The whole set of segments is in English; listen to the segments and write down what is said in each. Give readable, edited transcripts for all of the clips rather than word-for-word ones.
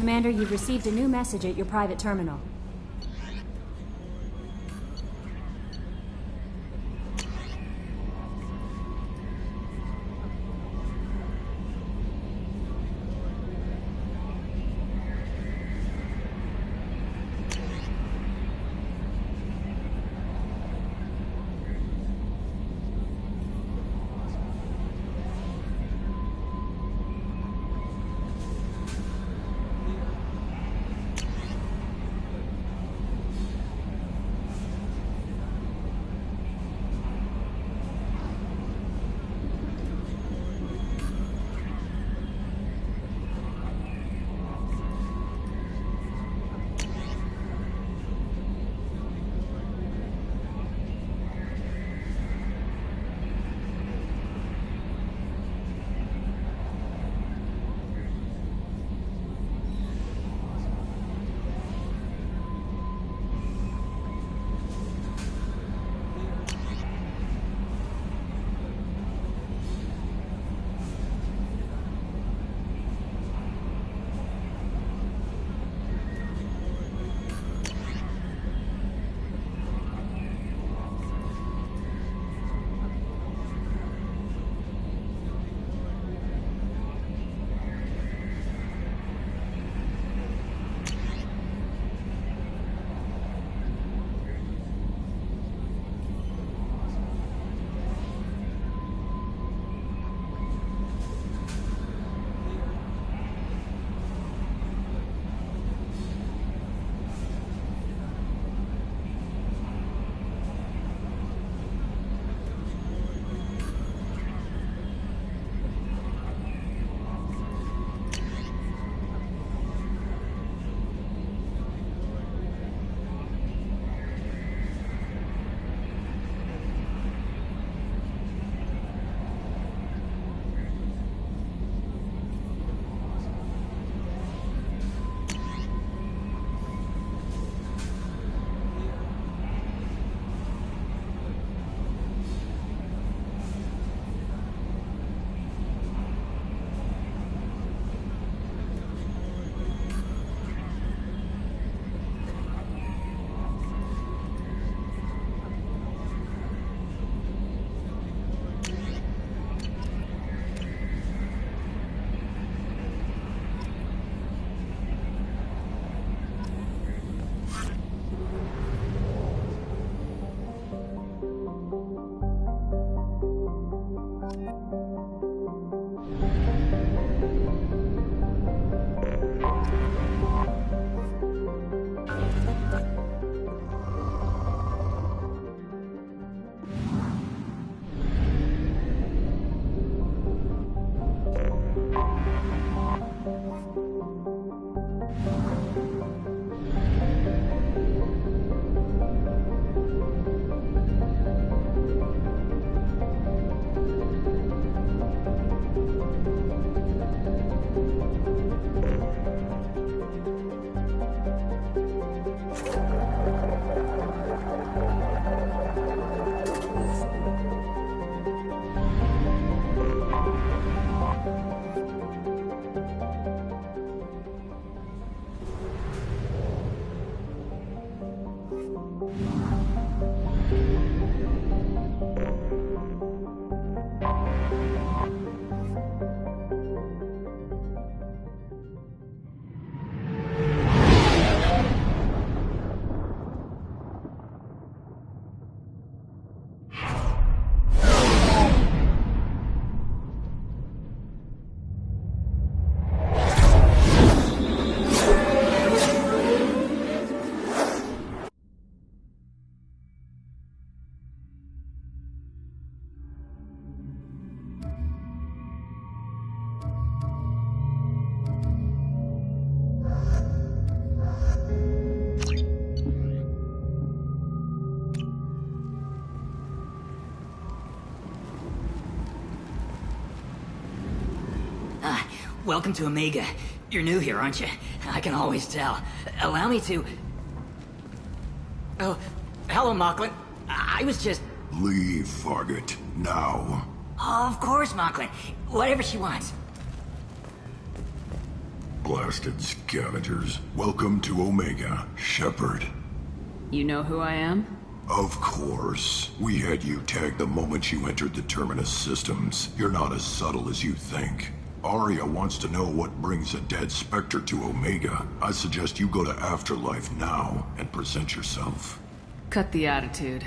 Commander, you've received a new message at your private terminal. Welcome to Omega. You're new here, aren't you? I can always tell. Allow me to... Oh, hello, Mocklin. I was just... Leave, Fargate, now. Oh, of course, Mocklin. Whatever she wants. Blasted scavengers. Welcome to Omega, Shepard. You know who I am? Of course. We had you tagged the moment you entered the Terminus systems. You're not as subtle as you think. Arya wants to know what brings a dead Spectre to Omega. I suggest you go to Afterlife now and present yourself. Cut the attitude.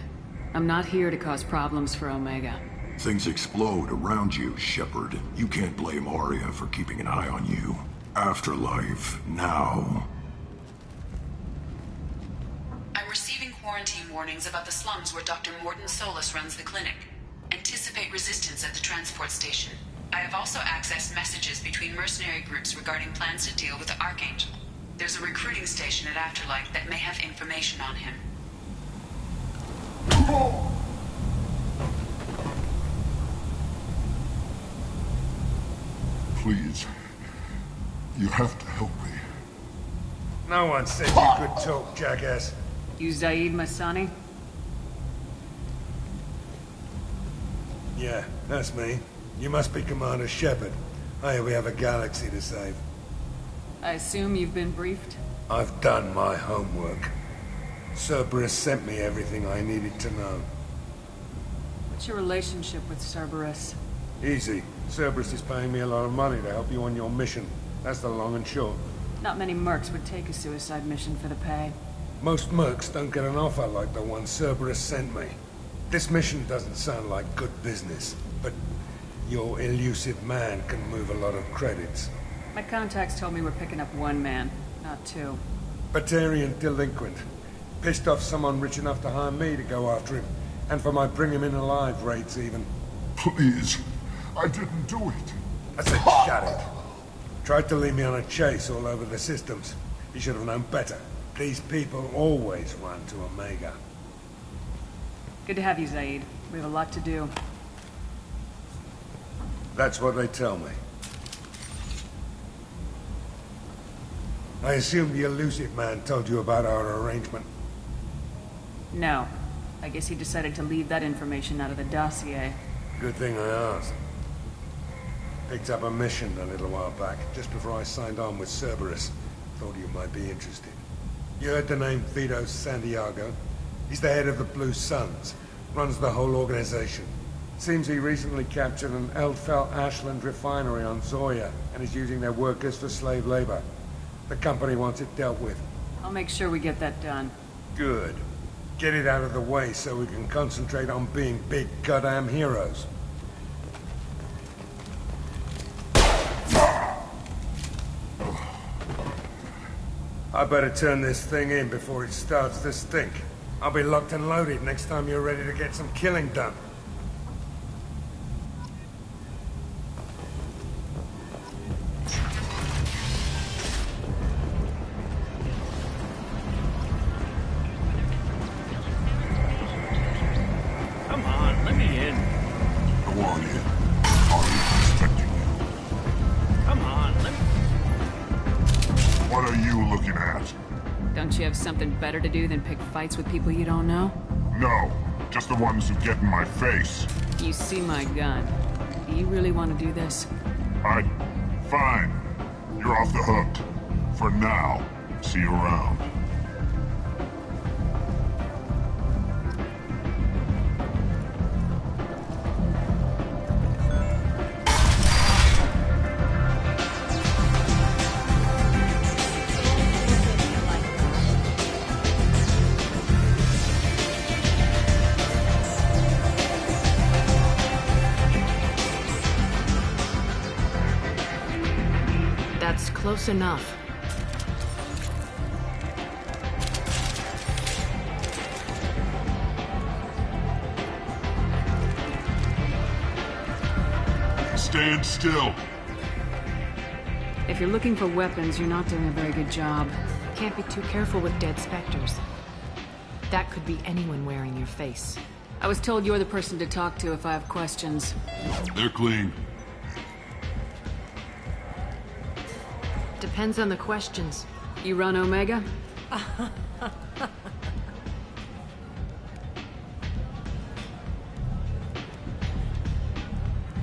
I'm not here to cause problems for Omega. Things explode around you, Shepard. You can't blame Arya for keeping an eye on you. Afterlife, now. I'm receiving quarantine warnings about the slums where Dr. Morton Solus runs the clinic. Anticipate resistance at the transport station. I have also accessed messages between mercenary groups regarding plans to deal with the Archangel. There's a recruiting station at Afterlife that may have information on him. Please. You have to help me. No one said you could talk, jackass. You Zaid Masani? Yeah, that's me. You must be Commander Shepard. Hey, we have a galaxy to save. I assume you've been briefed? I've done my homework. Cerberus sent me everything I needed to know. What's your relationship with Cerberus? Easy. Cerberus is paying me a lot of money to help you on your mission. That's the long and short. Not many mercs would take a suicide mission for the pay. Most mercs don't get an offer like the one Cerberus sent me. This mission doesn't sound like good business, but your elusive man can move a lot of credits. My contacts told me we're picking up one man, not two. Batarian delinquent. Pissed off someone rich enough to hire me to go after him, and for my bring him in alive rates even. Please. I didn't do it. I said shut it. Tried to lead me on a chase all over the systems. You should have known better. These people always run to Omega. Good to have you, Zaid. We have a lot to do. That's what they tell me. I assume the elusive man told you about our arrangement. No. I guess he decided to leave that information out of the dossier. Good thing I asked. Picked up a mission a little while back, just before I signed on with Cerberus. Thought you might be interested. You heard the name Vito Santiago? He's the head of the Blue Suns. Runs the whole organization. Seems he recently captured an Eldfell Ashland refinery on Zoya and is using their workers for slave labor. The company wants it dealt with. I'll make sure we get that done. Good. Get it out of the way so we can concentrate on being big goddamn heroes. I better turn this thing in before it starts to stink. I'll be locked and loaded next time you're ready to get some killing done. Come on, let me in. Go on in. I'm expecting you. Come on, let me... What are you looking at? Don't you have something better to do than pick fights with people you don't know? No, just the ones who get in my face. You see my gun. Do you really want to do this? Fine. You're off the hook. For now. See you around. That's close enough. Stand still. If you're looking for weapons, you're not doing a very good job. Can't be too careful with dead specters. That could be anyone wearing your face. I was told you're the person to talk to if I have questions. They're clean. Depends on the questions. You run Omega?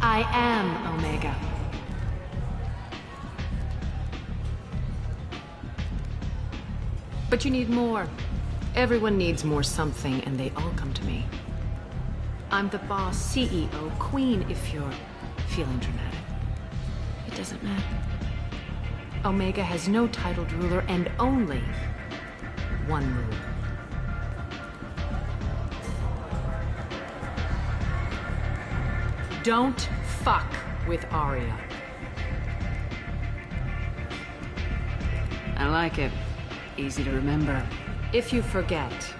I am Omega. But you need more. Everyone needs more something, and they all come to me. I'm the boss, CEO, queen, if you're feeling dramatic. It doesn't matter. Omega has no titled ruler and only one rule. Don't fuck with Arya. I like it. Easy to remember. If you forget,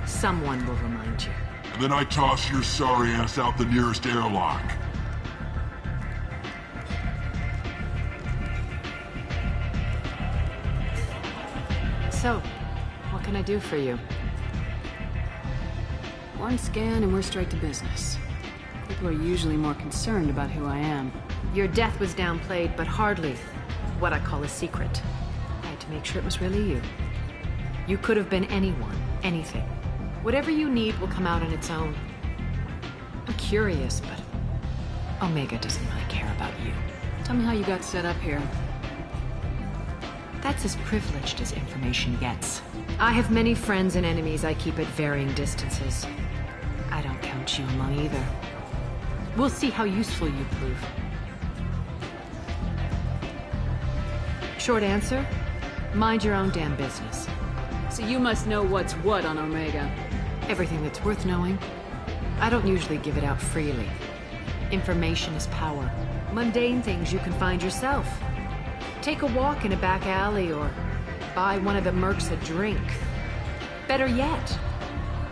someone will remind you. And then I toss your sorry ass out the nearest airlock. So, what can I do for you? One scan and we're straight to business. People are usually more concerned about who I am. Your death was downplayed, but hardly what I call a secret. I had to make sure it was really you. You could have been anyone, anything. Whatever you need will come out on its own. I'm curious, but Omega doesn't really care about you. Tell me how you got set up here. That's as privileged as information gets. I have many friends and enemies I keep at varying distances. I don't count you among either. We'll see how useful you prove. Short answer, mind your own damn business. So you must know what's what on Omega. Everything that's worth knowing. I don't usually give it out freely. Information is power. Mundane things you can find yourself. Take a walk in a back alley or buy one of the mercs a drink. Better yet,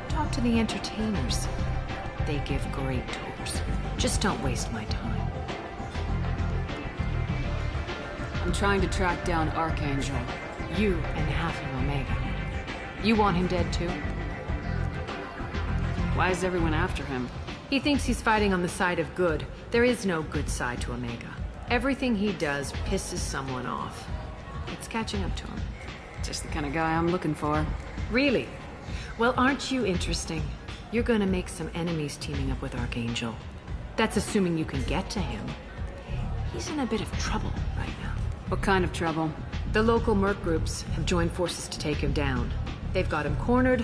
talk to the entertainers. They give great tours. Just don't waste my time. I'm trying to track down Archangel. You and half of Omega. You want him dead too? Why is everyone after him? He thinks he's fighting on the side of good. There is no good side to Omega. Everything he does pisses someone off. It's catching up to him. Just the kind of guy I'm looking for. Really? Well, aren't you interesting? You're gonna make some enemies teaming up with Archangel. That's assuming you can get to him. He's in a bit of trouble right now. What kind of trouble? The local merc groups have joined forces to take him down. They've got him cornered,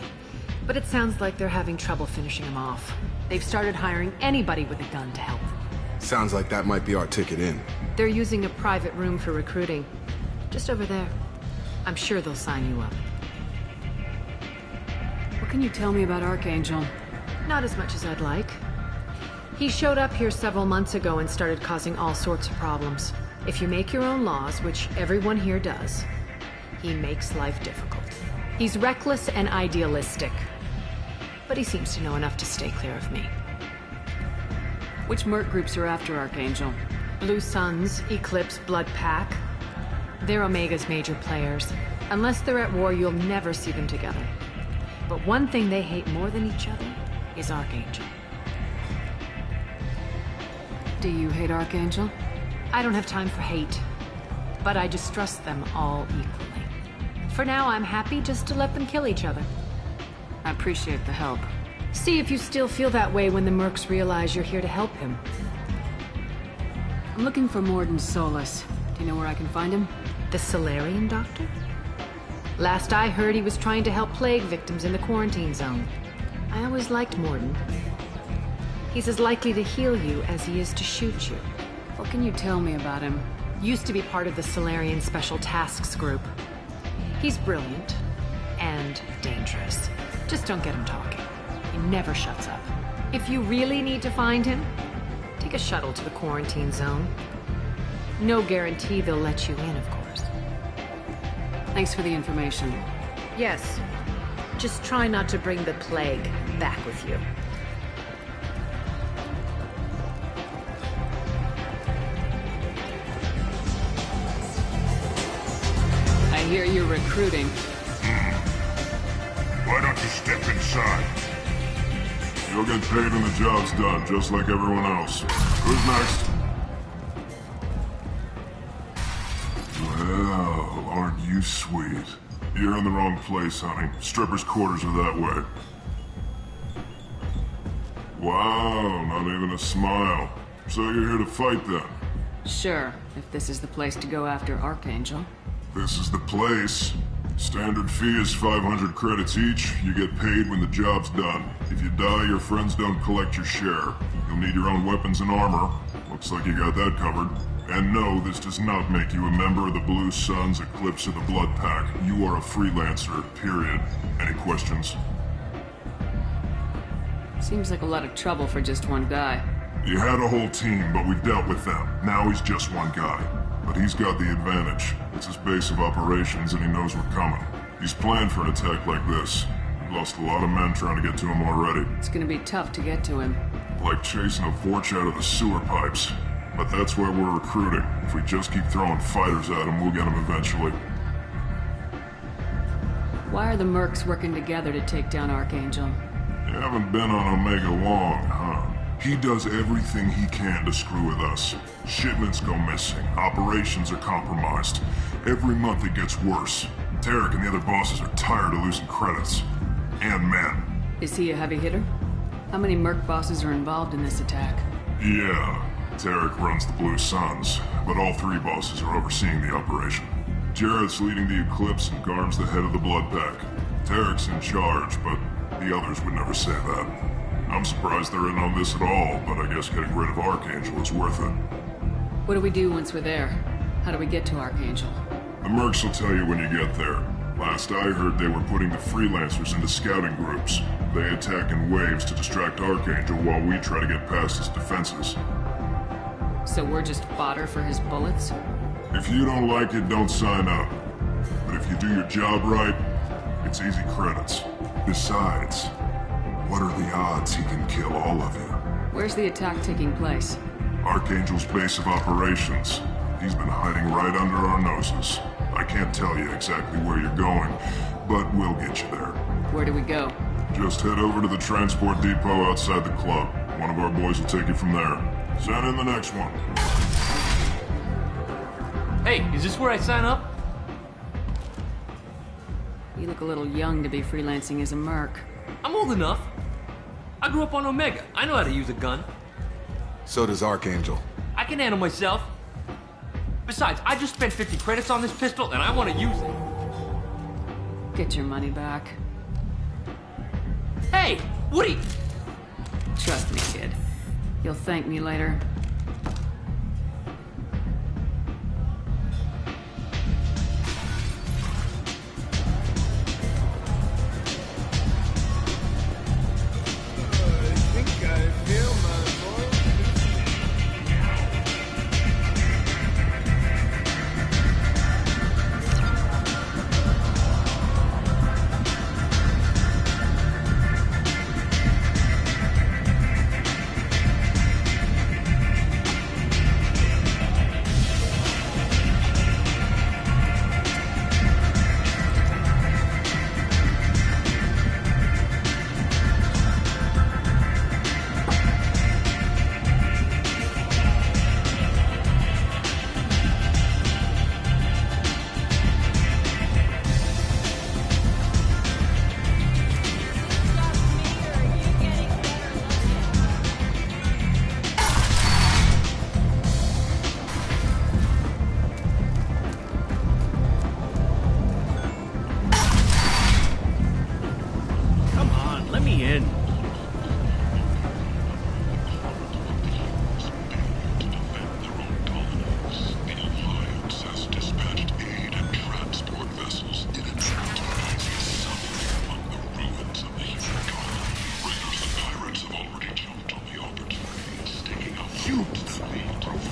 but it sounds like they're having trouble finishing him off. They've started hiring anybody with a gun to help them. Sounds like that might be our ticket in. They're using a private room for recruiting. Just over there. I'm sure they'll sign you up. What can you tell me about Archangel? Not as much as I'd like. He showed up here several months ago and started causing all sorts of problems. If you make your own laws, which everyone here does, he makes life difficult. He's reckless and idealistic. But he seems to know enough to stay clear of me. Which merc groups are after Archangel? Blue Suns, Eclipse, Blood Pack. They're Omega's major players. Unless they're at war, you'll never see them together. But one thing they hate more than each other is Archangel. Do you hate Archangel? I don't have time for hate. But I distrust them all equally. For now, I'm happy just to let them kill each other. I appreciate the help. See if you still feel that way when the mercs realize you're here to help him. I'm looking for Morden Solus. Do you know where I can find him? The Solarian doctor? Last I heard, he was trying to help plague victims in the quarantine zone. I always liked Morden. He's as likely to heal you as he is to shoot you. What can you tell me about him? Used to be part of the Solarian Special Tasks group. He's brilliant and dangerous. Just don't get him talking. He never shuts up. If you really need to find him, take a shuttle to the quarantine zone. No guarantee they'll let you in, of course. Thanks for the information. Yes. Just try not to bring the plague back with you. I hear you're recruiting. Why don't you step inside? You'll get paid when the job's done, just like everyone else. Who's next? Well, aren't you sweet? You're in the wrong place, honey. Strippers' quarters are that way. Wow, not even a smile. So you're here to fight then? Sure, if this is the place to go after Archangel. This is the place. Standard fee is 500 credits each. You get paid when the job's done. If you die, your friends don't collect your share. You'll need your own weapons and armor. Looks like you got that covered. And no, this does not make you a member of the Blue Suns, Eclipse, or the Blood Pack. You are a freelancer, period. Any questions? Seems like a lot of trouble for just one guy. You had a whole team, but we've dealt with them. Now he's just one guy. But he's got the advantage. It's his base of operations and he knows we're coming. He's planned for an attack like this. We've lost a lot of men trying to get to him already. It's gonna be tough to get to him. Like chasing a Vorch out of the sewer pipes. But that's why we're recruiting. If we just keep throwing fighters at him, we'll get him eventually. Why are the mercs working together to take down Archangel? You haven't been on Omega long, huh? He does everything he can to screw with us. Shipments go missing. Operations are compromised. Every month it gets worse. Tarek and the other bosses are tired of losing credits. And men. Is he a heavy hitter? How many merc bosses are involved in this attack? Yeah. Tarek runs the Blue Suns, but all three bosses are overseeing the operation. Jarrett's leading the Eclipse and Garm's the head of the Blood Pack. Tarek's in charge, but the others would never say that. I'm surprised they're in on this at all, but I guess getting rid of Archangel is worth it. What do we do once we're there? How do we get to Archangel? The mercs will tell you when you get there. Last I heard, they were putting the freelancers into scouting groups. They attack in waves to distract Archangel while we try to get past his defenses. So we're just fodder for his bullets? If you don't like it, don't sign up. But if you do your job right, it's easy credits. Besides, what are the odds he can kill all of you? Where's the attack taking place? Archangel's base of operations. He's been hiding right under our noses. I can't tell you exactly where you're going, but we'll get you there. Where do we go? Just head over to the transport depot outside the club. One of our boys will take you from there. Send in the next one. Hey, is this where I sign up? You look a little young to be freelancing as a merc. I'm old enough. I grew up on Omega. I know how to use a gun. So does Archangel. I can handle myself. Besides, I just spent 50 credits on this pistol and I want to use it. Get your money back. Hey, Woody! Trust me, kid. You'll thank me later.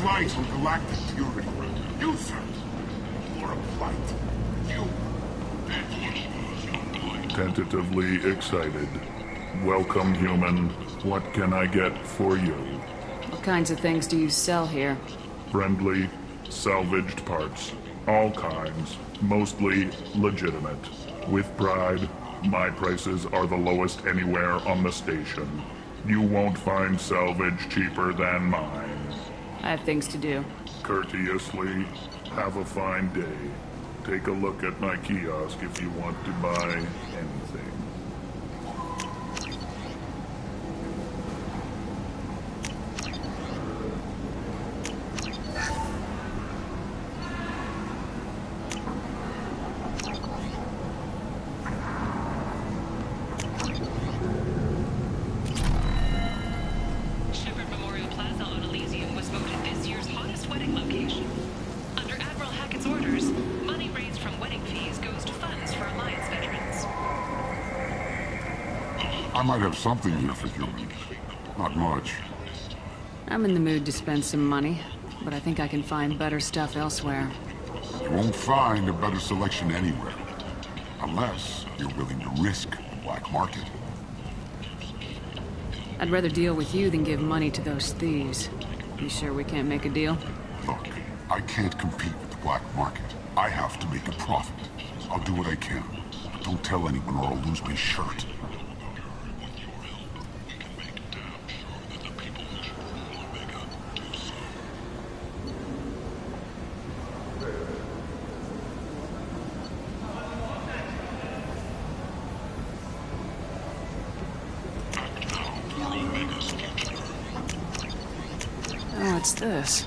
Vital galactic purity. You, sir, you're a blight. You. Tentatively excited. Welcome, human. What can I get for you? What kinds of things do you sell here? Friendly, salvaged parts. All kinds. Mostly legitimate. With pride, my prices are the lowest anywhere on the station. You won't find salvage cheaper than mine. I have things to do. Courteously, have a fine day. Take a look at my kiosk if you want to buy anything. might have something here for humans. Not much. I'm in the mood to spend some money, but I think I can find better stuff elsewhere. You won't find a better selection anywhere. Unless you're willing to risk the black market. I'd rather deal with you than give money to those thieves. You sure we can't make a deal? Look, I can't compete with the black market. I have to make a profit. I'll do what I can. But don't tell anyone or I'll lose my shirt. What's this?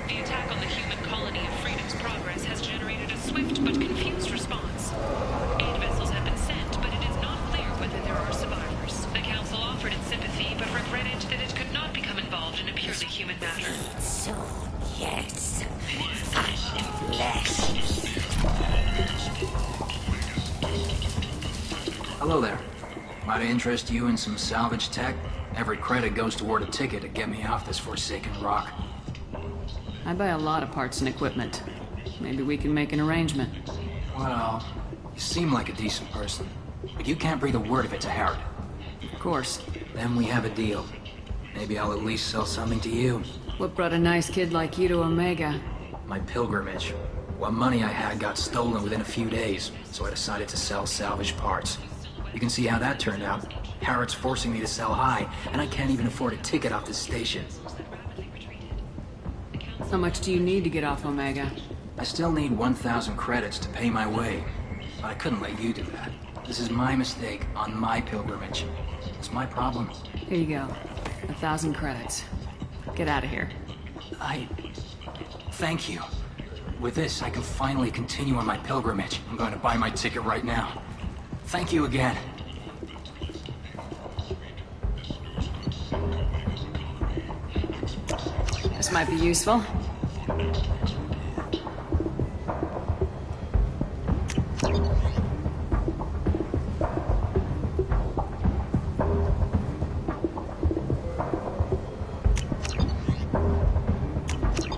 The attack on the human colony of Freedom's Progress has generated a swift but confused response. Aid vessels have been sent, but it is not clear whether there are survivors. The Council offered its sympathy, but regretted that it could not become involved in a purely human matter. So, yes. Flesh. Hello there. Might interest you in some salvage tech? Every credit goes toward a ticket to get me off this forsaken rock. I buy a lot of parts and equipment. Maybe we can make an arrangement. Well, you seem like a decent person, but you can't breathe a word of it to Harrod. Of course. Then we have a deal. Maybe I'll at least sell something to you. What brought a nice kid like you to Omega? My pilgrimage. What money I had got stolen within a few days, so I decided to sell salvaged parts. You can see how that turned out. Harrod's forcing me to sell high, and I can't even afford a ticket off this station. How much do you need to get off Omega? I still need 1,000 credits to pay my way, but I couldn't let you do that. This is my mistake on my pilgrimage. It's my problem. Here you go. 1,000 credits. Get out of here. Thank you. With this, I can finally continue on my pilgrimage. I'm going to buy my ticket right now. Thank you again. This might be useful.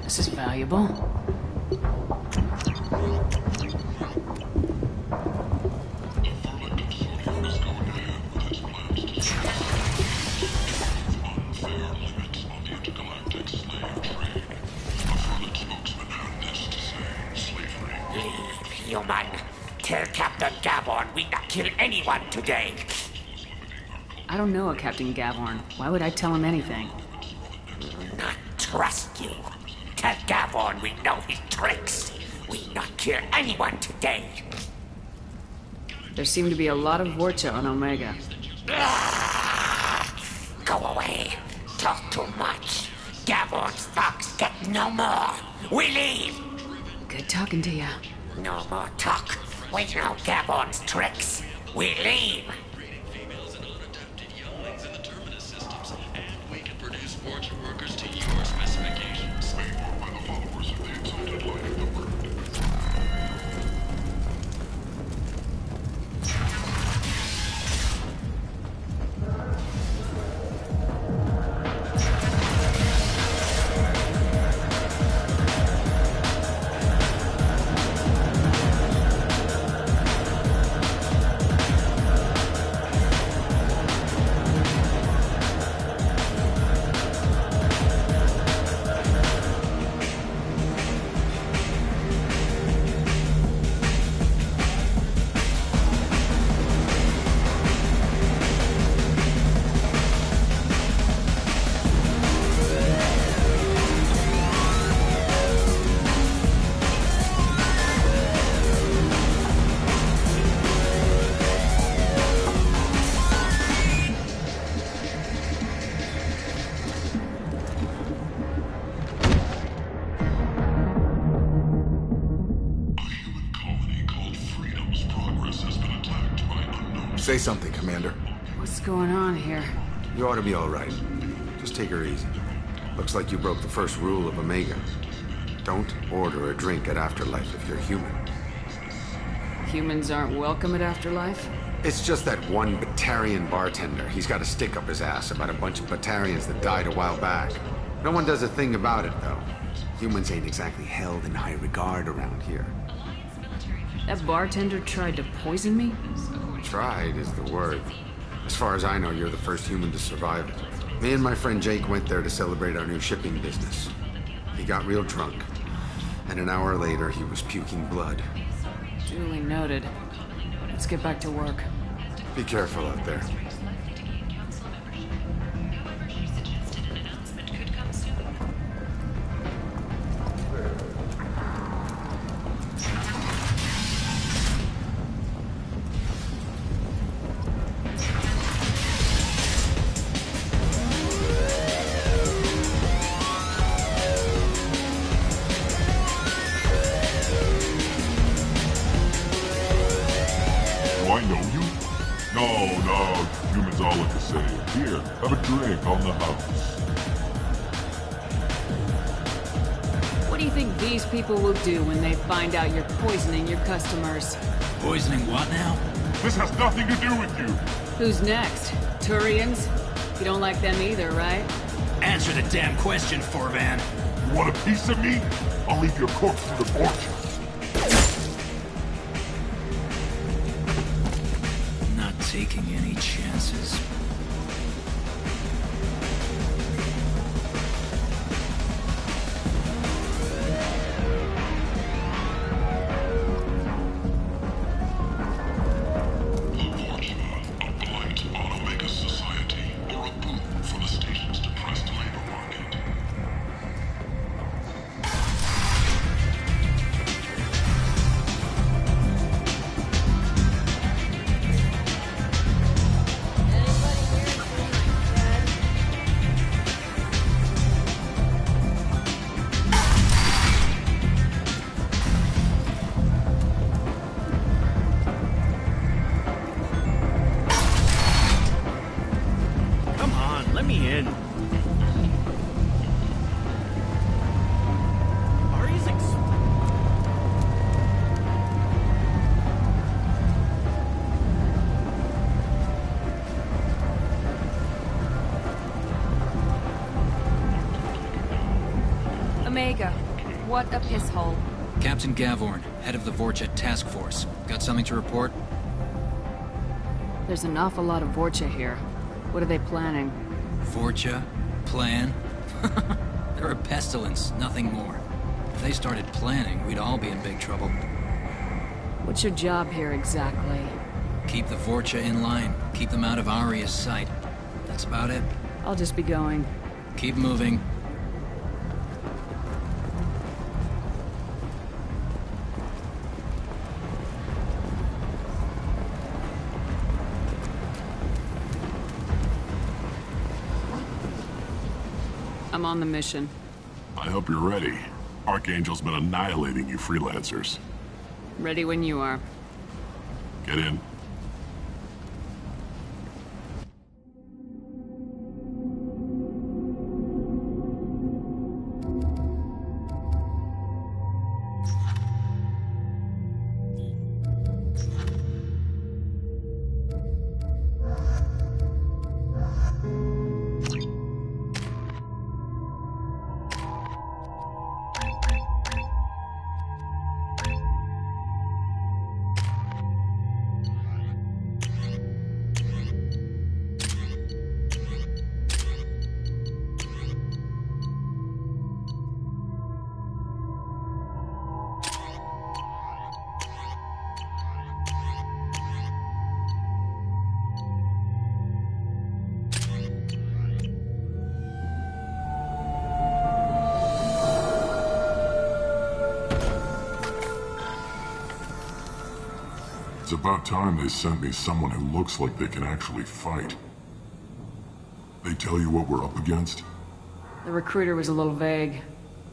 This is valuable. Human, tell Captain Gavon we not kill anyone today. I don't know a Captain Gavorn. Why would I tell him anything? Not trust you. Tell Gavon we know his tricks. We not kill anyone today. There seem to be a lot of Vorcha on Omega. Go away. Talk too much. Gavon's thugs get no more. We leave. Good talking to you. No more talk. We know Gavon's tricks. We leave. Females and unadapted younglings in the terminus systems, and we can produce fortune workers to your specifications. Paid for by the followers of the exalted light of the word. Say something, Commander. What's going on here? You ought to be all right. Just take her easy. Looks like you broke the first rule of Omega. Don't order a drink at Afterlife if you're human. Humans aren't welcome at Afterlife? It's just that one Batarian bartender. He's got a stick up his ass about a bunch of Batarians that died a while back. No one does a thing about it, though. Humans ain't exactly held in high regard around here. That bartender tried to poison me? Tried is the word. As far as I know, you're the first human to survive it. Me and my friend Jake went there to celebrate our new shipping business. He got real drunk, and an hour later he was puking blood. Duly noted. Let's get back to work. Be careful out there. Do I know you? No, humans all look the same. Here, have a drink on the house. What do you think these people will do when they find out you're poisoning your customers? Poisoning what now? This has nothing to do with you. Who's next? Turians? You don't like them either, right? Answer the damn question, Forvan. You want a piece of me? I'll leave your corpse to the fortune. Not taking any chances. Let me in. Ari's Omega, what a piss hole. Captain Gavorn, head of the Vorcha task force. Got something to report? There's an awful lot of Vorcha here. What are they planning? Vorcha? Plan? They're a pestilence, nothing more. If they started planning, we'd all be in big trouble. What's your job here exactly? Keep the Vorcha in line. Keep them out of Aria's sight. That's about it. I'll just be going. Keep moving. I'm on the mission. I hope you're ready. Archangel's been annihilating you freelancers. Ready when you are. Get in. It's about time they sent me someone who looks like they can actually fight. They tell you what we're up against? The recruiter was a little vague.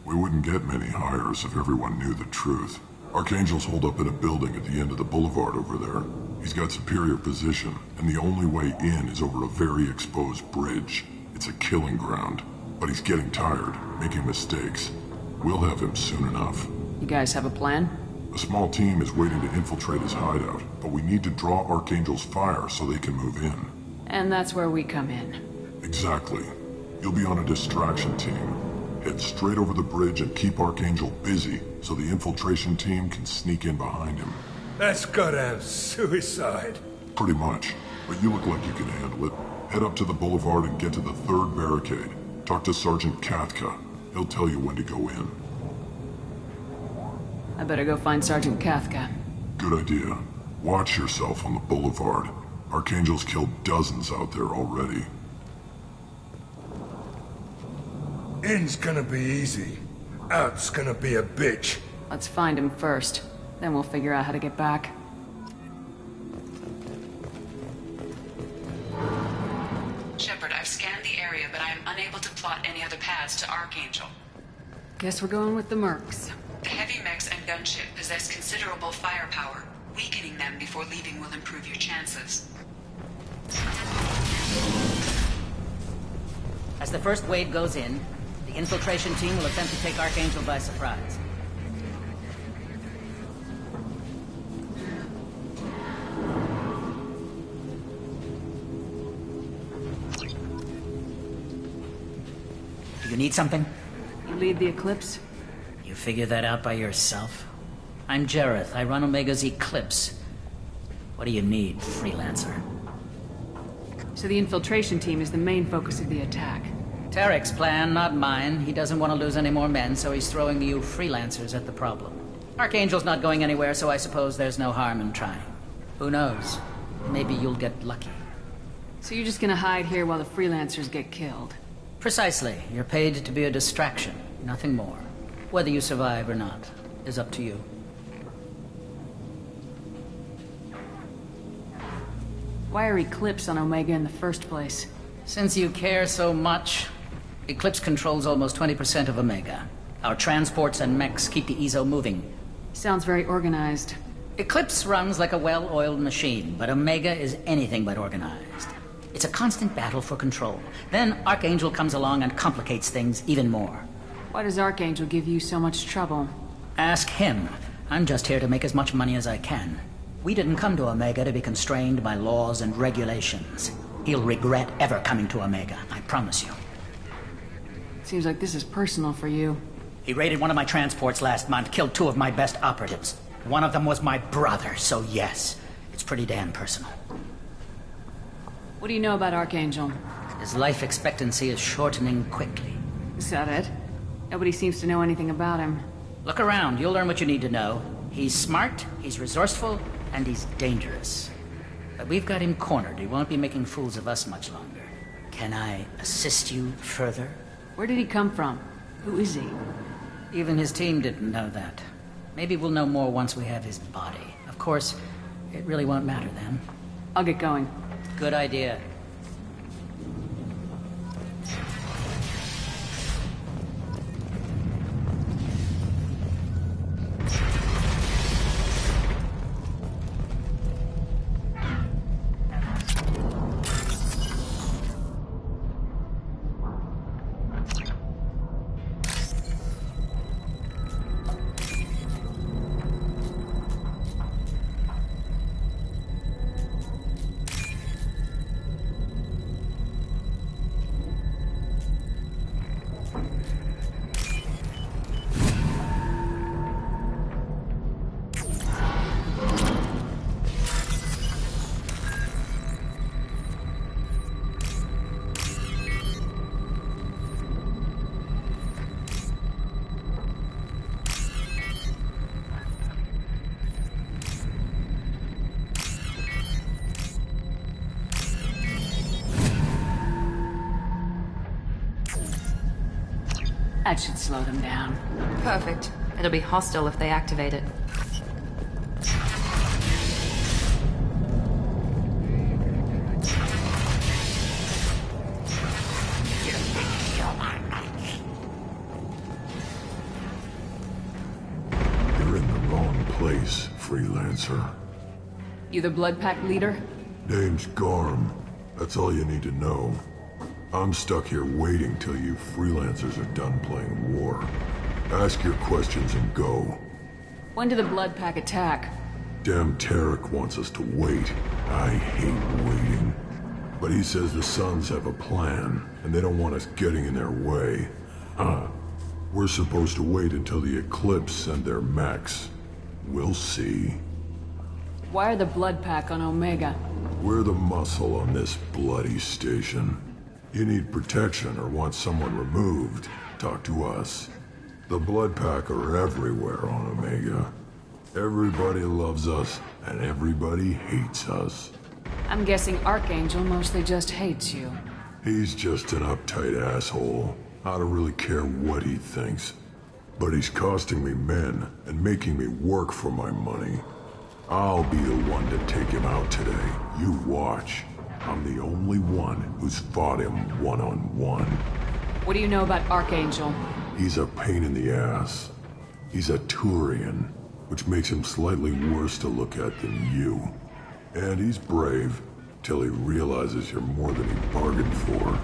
We wouldn't get many hires if everyone knew the truth. Archangel's holed up in a building at the end of the boulevard over there. He's got superior position, and the only way in is over a very exposed bridge. It's a killing ground. But he's getting tired, making mistakes. We'll have him soon enough. You guys have a plan? A small team is waiting to infiltrate his hideout, but we need to draw Archangel's fire so they can move in. And that's where we come in. Exactly. You'll be on a distraction team. Head straight over the bridge and keep Archangel busy so the infiltration team can sneak in behind him. That's goddamn suicide. Pretty much. But you look like you can handle it. Head up to the boulevard and get to the 3rd barricade. Talk to Sergeant Kathka. He'll tell you when to go in. I better go find Sergeant Kathka. Good idea. Watch yourself on the boulevard. Archangel's killed dozens out there already. In's gonna be easy. Out's gonna be a bitch. Let's find him first. Then we'll figure out how to get back. Shepard, I've scanned the area, but I am unable to plot any other paths to Archangel. Guess we're going with the Mercs. The heavy mechs and gunship possess considerable firepower. Weakening them before leaving will improve your chances. As the first wave goes in, the infiltration team will attempt to take Archangel by surprise. Do you need something? You lead the Eclipse? You figure that out by yourself? I'm Jareth. I run Omega's Eclipse. What do you need, freelancer? So the infiltration team is the main focus of the attack. Tarek's plan, not mine. He doesn't want to lose any more men, so he's throwing you freelancers at the problem. Archangel's not going anywhere, so I suppose there's no harm in trying. Who knows? Maybe you'll get lucky. So you're just gonna hide here while the freelancers get killed? Precisely. You're paid to be a distraction, nothing more. Whether you survive or not is up to you. Why are Eclipse on Omega in the first place? Since you care so much, Eclipse controls almost 20% of Omega. Our transports and mechs keep the EZO moving. Sounds very organized. Eclipse runs like a well-oiled machine, but Omega is anything but organized. It's a constant battle for control. Then Archangel comes along and complicates things even more. Why does Archangel give you so much trouble? Ask him. I'm just here to make as much money as I can. We didn't come to Omega to be constrained by laws and regulations. He'll regret ever coming to Omega, I promise you. Seems like this is personal for you. He raided one of my transports last month, killed 2 of my best operatives. One of them was my brother, so yes, it's pretty damn personal. What do you know about Archangel? His life expectancy is shortening quickly. Is that it? Nobody seems to know anything about him. Look around, you'll learn what you need to know. He's smart, he's resourceful, and he's dangerous. But we've got him cornered. He won't be making fools of us much longer. Can I assist you further? Where did he come from? Who is he? Even his team didn't know that. Maybe we'll know more once we have his body. Of course, it really won't matter then. I'll get going. Good idea. That should slow them down. Perfect. It'll be hostile if they activate it. You're in the wrong place, freelancer. You the Blood Pack leader? Name's Garm. That's all you need to know. I'm stuck here waiting till you freelancers are done playing war. Ask your questions and go. When did the Blood Pack attack? Damn Tarek wants us to wait. I hate waiting. But he says the Suns have a plan, and they don't want us getting in their way. We're supposed to wait until the Eclipse send their mechs. We'll see. Why are the Blood Pack on Omega? We're the muscle on this bloody station. You need protection or want someone removed, talk to us. The Blood Pack are everywhere on Omega. Everybody loves us, and everybody hates us. I'm guessing Archangel mostly just hates you. He's just an uptight asshole. I don't really care what he thinks. But he's costing me men, and making me work for my money. I'll be the one to take him out today. You watch. I'm the only one who's fought him one-on-one. What do you know about Archangel? He's a pain in the ass. He's a Turian, which makes him slightly worse to look at than you. And he's brave, till he realizes you're more than he bargained for.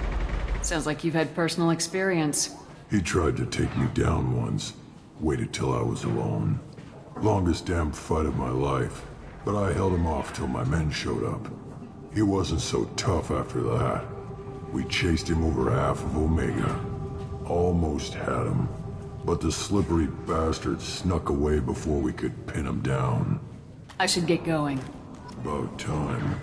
Sounds like you've had personal experience. He tried to take me down once. Waited till I was alone. Longest damn fight of my life. But I held him off till my men showed up. He wasn't so tough after that. We chased him over half of Omega. Almost had him. But the slippery bastard snuck away before we could pin him down. I should get going. About time.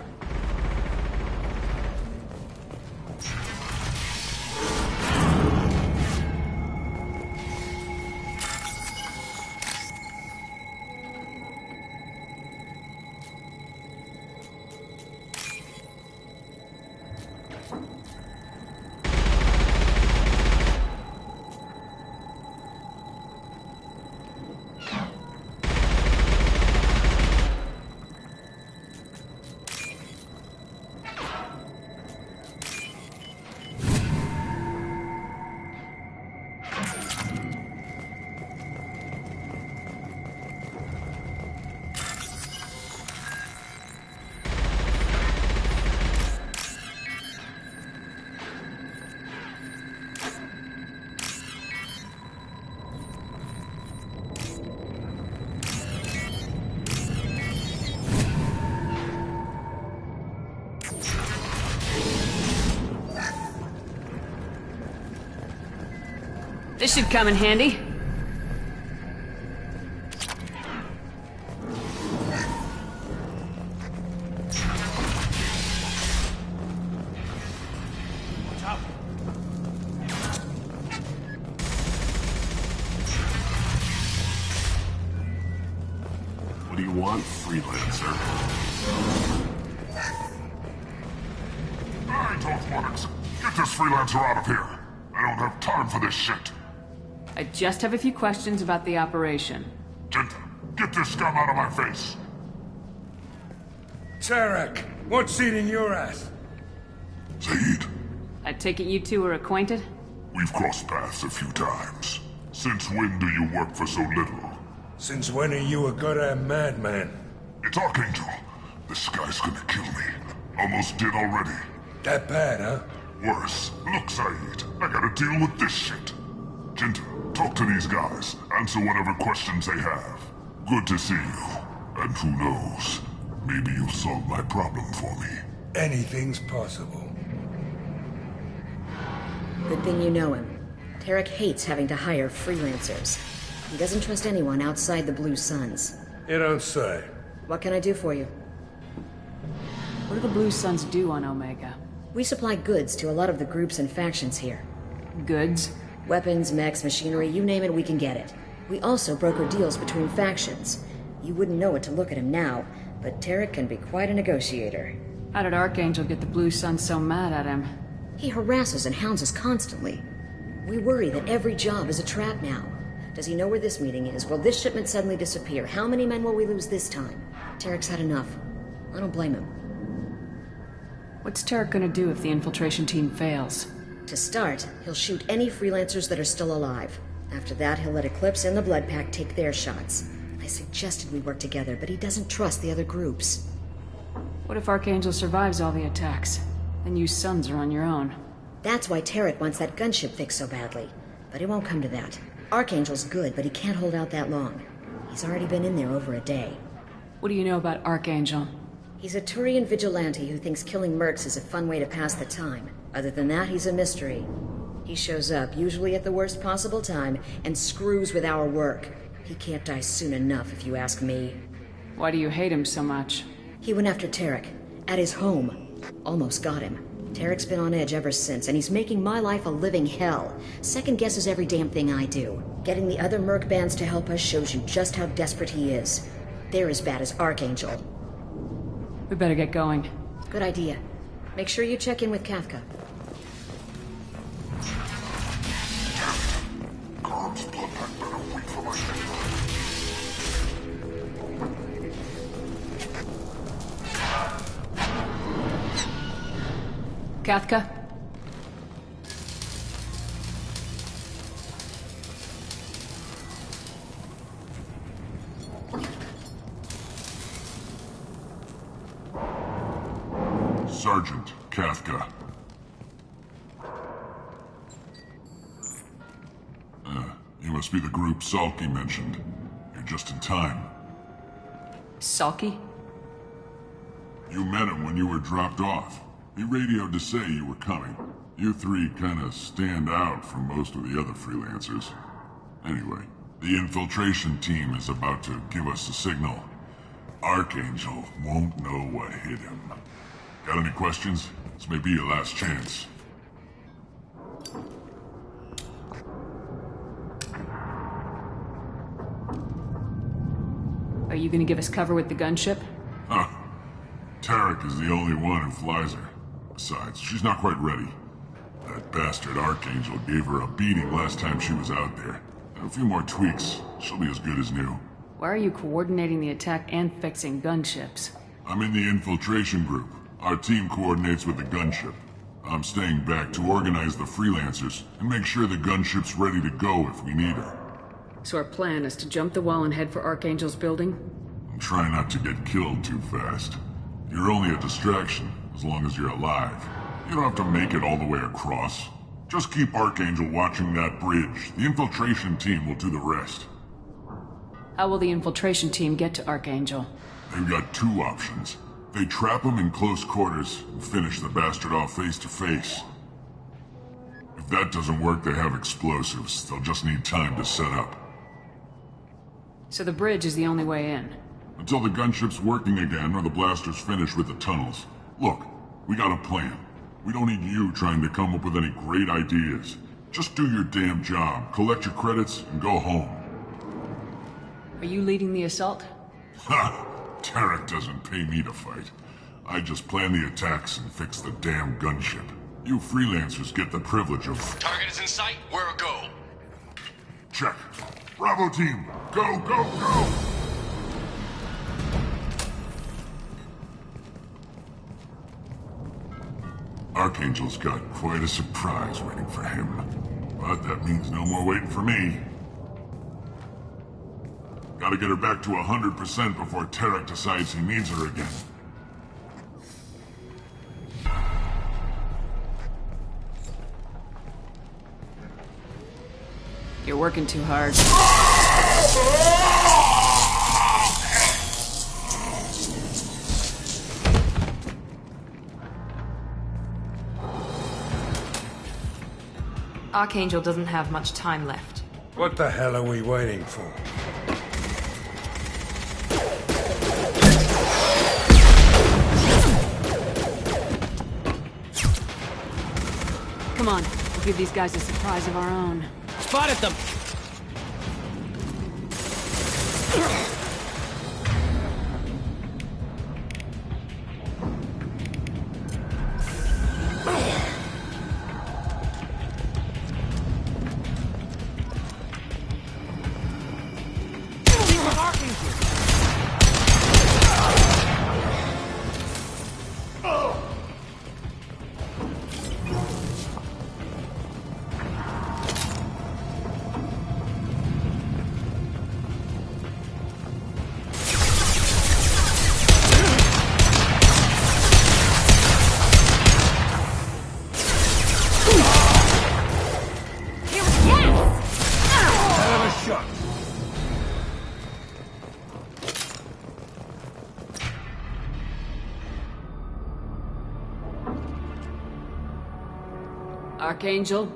This should come in handy. What do you want, freelancer? I don't want it. Get this freelancer out of here. I don't have time for this shit. I just have a few questions about the operation. Genta, get this scum out of my face. Tarek, what's eating your ass? Zaid, I take it you two are acquainted? we've crossed paths a few times. Since when do you work for so little? Since when are you a goddamn madman? It's Archangel. This guy's gonna kill me. Almost did already. That bad, huh? Worse. Look, Saeed, I gotta deal with this shit. Genta, talk to these guys. Answer whatever questions they have. Good to see you. And who knows, maybe you'll solve my problem for me. Anything's possible. Good thing you know him. Tarek hates having to hire freelancers. He doesn't trust anyone outside the Blue Suns. You don't say. What can I do for you? What do the Blue Suns do on Omega? We supply goods to a lot of the groups and factions here. Goods? Weapons, mechs, machinery, you name it, we can get it. We also broker deals between factions. You wouldn't know it to look at him now, but Tarek can be quite a negotiator. How did Archangel get the Blue Suns so mad at him? He harasses and hounds us constantly. We worry that every job is a trap now. Does he know where this meeting is? Will this shipment suddenly disappear? How many men will we lose this time? Tarek's had enough. I don't blame him. What's Tarek gonna do if the infiltration team fails? To start, he'll shoot any freelancers that are still alive. After that, he'll let Eclipse and the Blood Pack take their shots. I suggested we work together, but he doesn't trust the other groups. What if Archangel survives all the attacks? Then you Suns are on your own. That's why Tarek wants that gunship fixed so badly. But it won't come to that. Archangel's good, but he can't hold out that long. He's already been in there over a day. What do you know about Archangel? He's a Turian vigilante who thinks killing mercs is a fun way to pass the time. Other than that, he's a mystery. He shows up, usually at the worst possible time, and screws with our work. He can't die soon enough, if you ask me. Why do you hate him so much? He went after Tarek, at his home. Almost got him. Tarek's been on edge ever since, and he's making my life a living hell. Second guesses every damn thing I do. Getting the other merc bands to help us shows you just how desperate he is. They're as bad as Archangel. We better get going. Good idea. Make sure you check in with Kafka. Kafka? Sergeant Kafka. You must be the group Salky mentioned. You're just in time. Salky? You met him when you were dropped off. He radioed to say you were coming. You three kinda stand out from most of the other freelancers. Anyway, the infiltration team is about to give us a signal. Archangel won't know what hit him. Got any questions? This may be your last chance. Are you gonna give us cover with the gunship? Huh. Tarek is the only one who flies her. Besides, she's not quite ready. That bastard Archangel gave her a beating last time she was out there. A few more tweaks, she'll be as good as new. Why are you coordinating the attack and fixing gunships? I'm in the infiltration group. Our team coordinates with the gunship. I'm staying back to organize the freelancers and make sure the gunship's ready to go if we need her. So our plan is to jump the wall and head for Archangel's building? And try not to get killed too fast. You're only a distraction, as long as you're alive. You don't have to make it all the way across. Just keep Archangel watching that bridge. The infiltration team will do the rest. How will the infiltration team get to Archangel? They've got two options. They trap him in close quarters and finish the bastard off face to face. If that doesn't work, they have explosives. They'll just need time to set up. So the bridge is the only way in? Until the gunship's working again or the blasters finish with the tunnels. Look, we got a plan. We don't need you trying to come up with any great ideas. Just do your damn job, collect your credits, and go home. Are you leading the assault? Ha! Tarek doesn't pay me to fight. I just plan the attacks and fix the damn gunship. You freelancers get the privilege of... Target is in sight. Where a go? Check. Bravo team, go, go, go! Archangel's got quite a surprise waiting for him. But that means no more waiting for me. Gotta get her back to 100% before Tarek decides he needs her again. You're working too hard. Archangel doesn't have much time left. What the hell are we waiting for? Come on, we'll give these guys a surprise of our own. Spotted them! Archangel?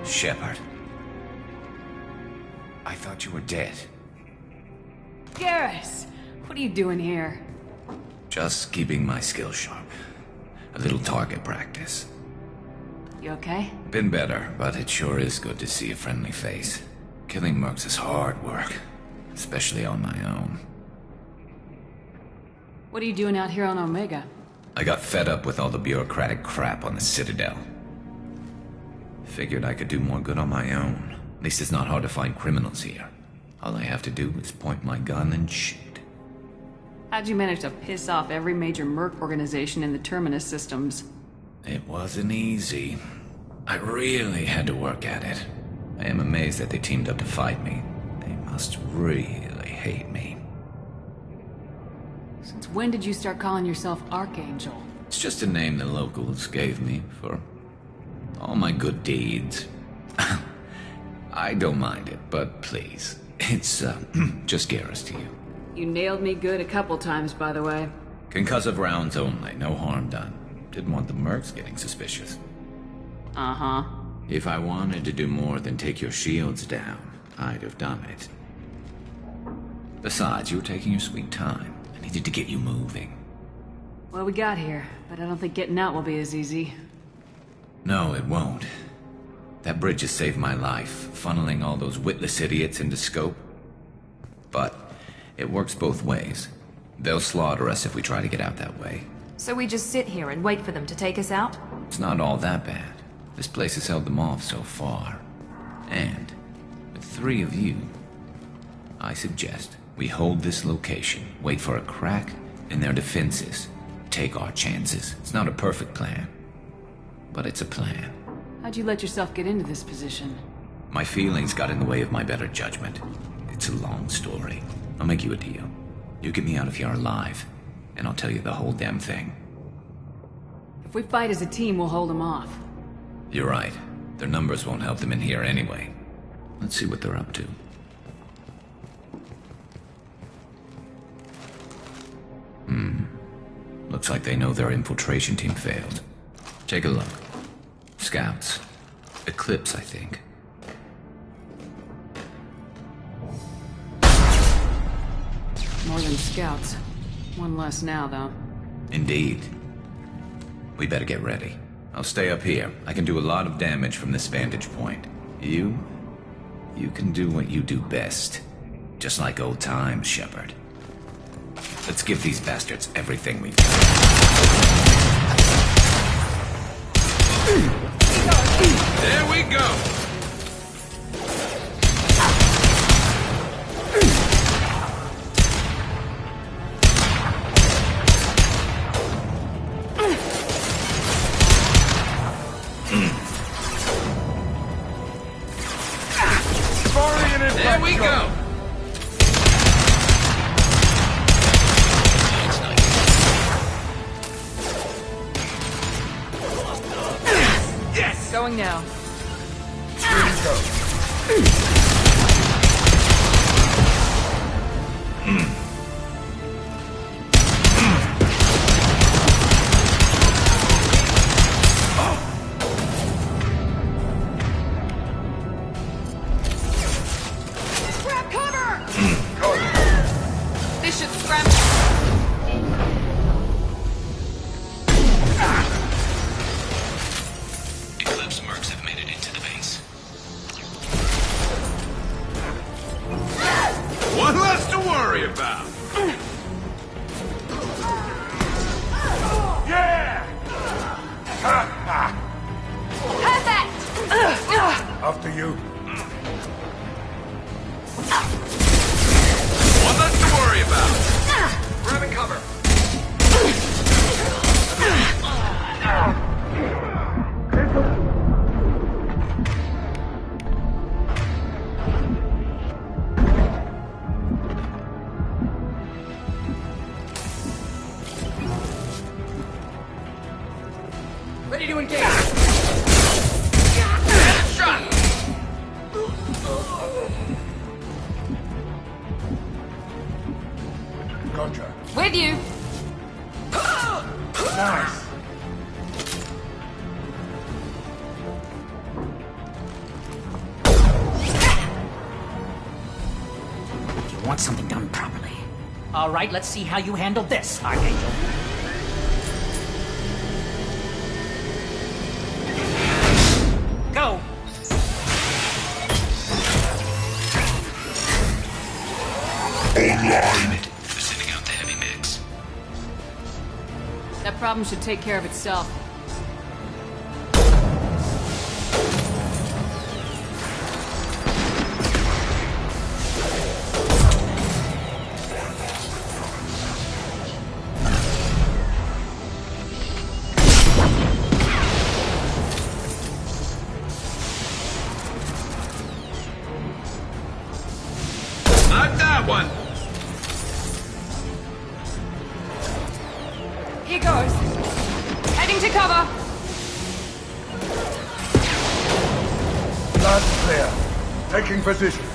Shepard. I thought you were dead. Garrus! What are you doing here? Just keeping my skills sharp. A little target practice. You okay? Been better, but it sure is good to see a friendly face. Killing mercs is hard work, especially on my own. What are you doing out here on Omega? I got fed up with all the bureaucratic crap on the Citadel. Figured I could do more good on my own. At least it's not hard to find criminals here. All I have to do is point my gun and shoot. How'd you manage to piss off every major merc organization in the Terminus systems? It wasn't easy. I really had to work at it. I am amazed that they teamed up to fight me. They must really hate me. Since when did you start calling yourself Archangel? It's just a name the locals gave me for all my good deeds. I don't mind it, but please, it's just Garrus to you. You nailed me good a couple times, by the way. Concussive rounds only, no harm done. Didn't want the mercs getting suspicious. Uh-huh. If I wanted to do more than take your shields down, I'd have done it. Besides, you were taking your sweet time. I needed to get you moving. Well, we got here, but I don't think getting out will be as easy. No, it won't. That bridge has saved my life, funneling all those witless idiots into scope. But it works both ways. They'll slaughter us if we try to get out that way. So we just sit here and wait for them to take us out? It's not all that bad. This place has held them off so far. And with 3 of you, I suggest we hold this location, wait for a crack in their defenses, take our chances. It's not a perfect plan, but it's a plan. How'd you let yourself get into this position? My feelings got in the way of my better judgment. It's a long story. I'll make you a deal. You get me out of here alive, and I'll tell you the whole damn thing. If we fight as a team, we'll hold them off. You're right. Their numbers won't help them in here anyway. Let's see what they're up to. Looks like they know their infiltration team failed. Take a look. Scouts. Eclipse, I think. More than scouts. One less now, though. Indeed. We better get ready. I'll stay up here. I can do a lot of damage from this vantage point. You can do what you do best. Just like old times, Shepard. Let's give these bastards everything we've got. There we go! There we go! Yes! Going now. Here we go. Grab cover! This should scram. Eclipse mercs have made it into the base. One less to worry about. Yeah! Perfect! After you. One less to worry about. Grabbing cover. to engage. Shot! Gotcha. With you. Nice. You want something done properly. All right, let's see how you handle this, Archangel. Go! Online. Sending out the heavy mix. That problem should take care of itself. Not that one! Here goes. Heading to cover. That's clear. Taking position.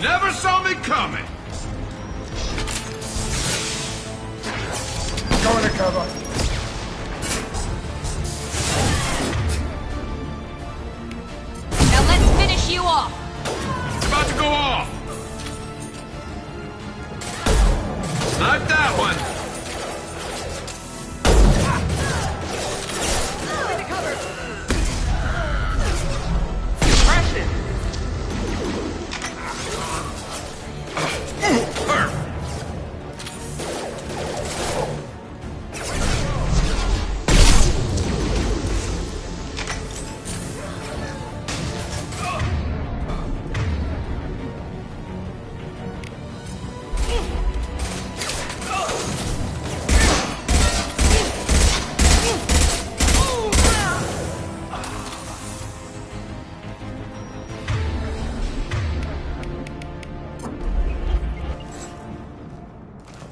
Never saw me coming! Going to cover. Now let's finish you off. It's about to go off! Not that one! Pressing!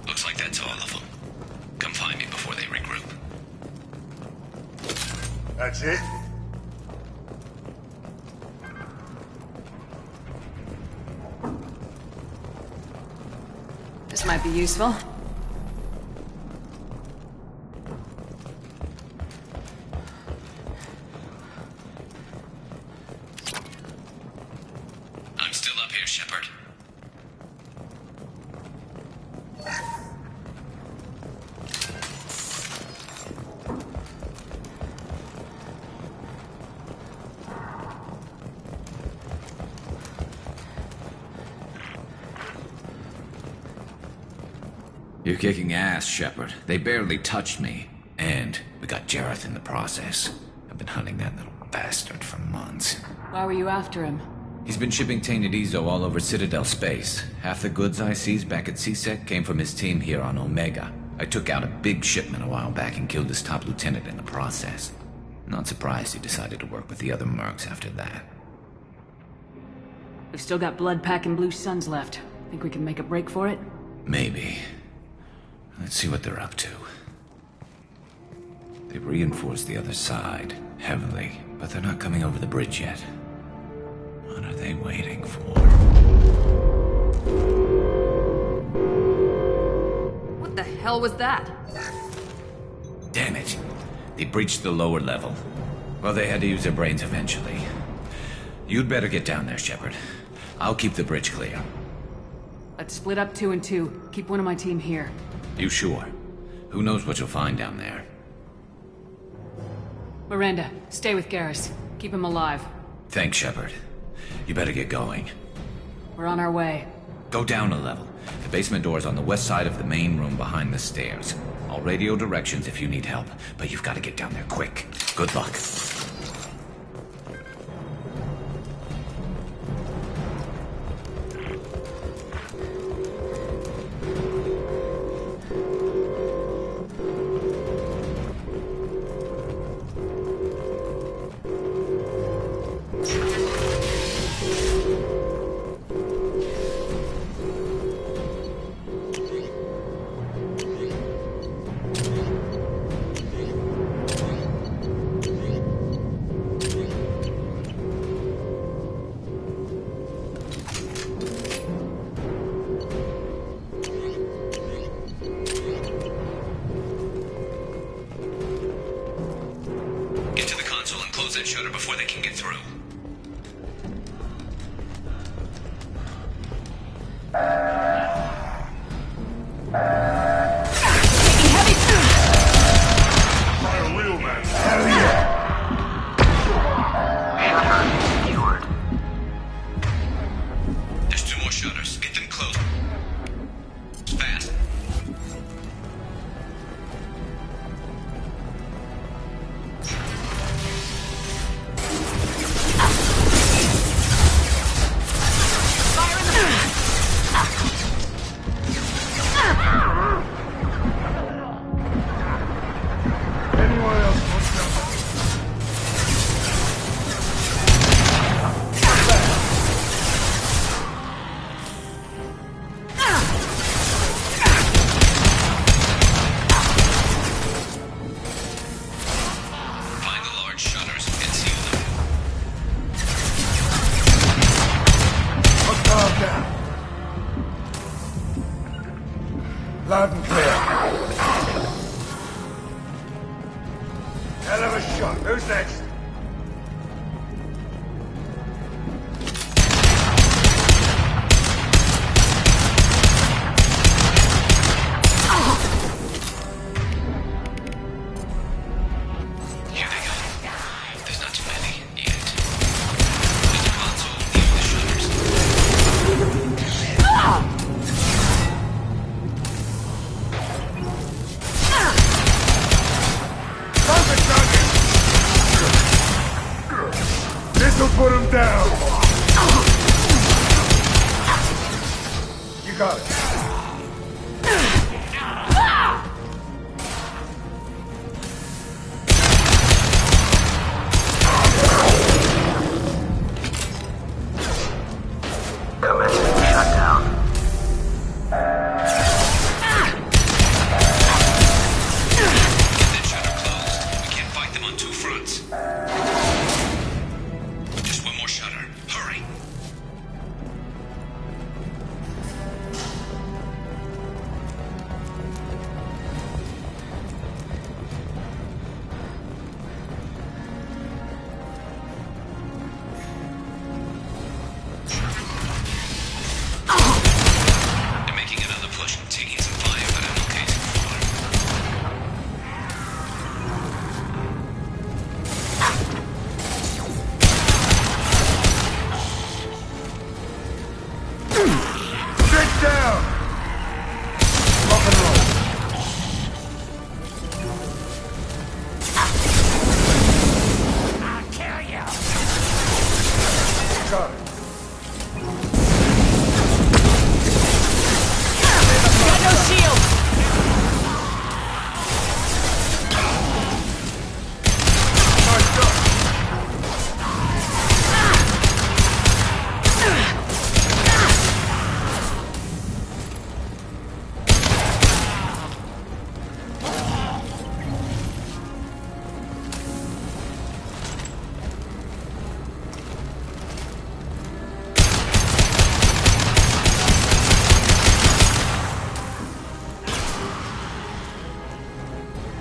Looks like that's all of them. Come find me before they regroup. That's it? This might be useful. I'm still up here, Shepard. You're kicking ass, Shepard. They barely touched me. And we got Jareth in the process. I've been hunting that little bastard for months. Why were you after him? He's been shipping tainted Ezo all over Citadel space. Half the goods I seized back at CSEC came from his team here on Omega. I took out a big shipment a while back and killed his top lieutenant in the process. Not surprised he decided to work with the other mercs after that. We've still got Blood Pack and Blue Suns left. Think we can make a break for it? Maybe. Let's see what they're up to. They've reinforced the other side, heavily, but they're not coming over the bridge yet. What are they waiting for? What the hell was that? Damn it. They breached the lower level. Well, they had to use their brains eventually. You'd better get down there, Shepard. I'll keep the bridge clear. Let's split up 2 and 2. Keep one of my team here. You sure? Who knows what you'll find down there? Miranda, stay with Garrus. Keep him alive. Thanks, Shepard. You better get going. We're on our way. Go down a level. The basement door's on the west side of the main room behind the stairs. I'll radio directions if you need help, but you've got to get down there quick. Good luck. Close that shutter before they can get through. Try a real man. Hell yeah! There's 2 more shutters. Get them closed. Fast. Anyone else want some? Find the large shutters and seal them. Let's calm down. Loud and clear. Hell of a shot. Who's next? Here they go. There's not too many yet. There's a console near the shutters. Perfect target! This'll put him down. You got it. Get that shutter closed. We can't fight them on 2 fronts. Just 1 more shutter. Hurry. They're making another push and taking some fire, but I'm okay so far. Sit down. Rock and roll. I'll kill you. Got it. Got no shield! Nice shot.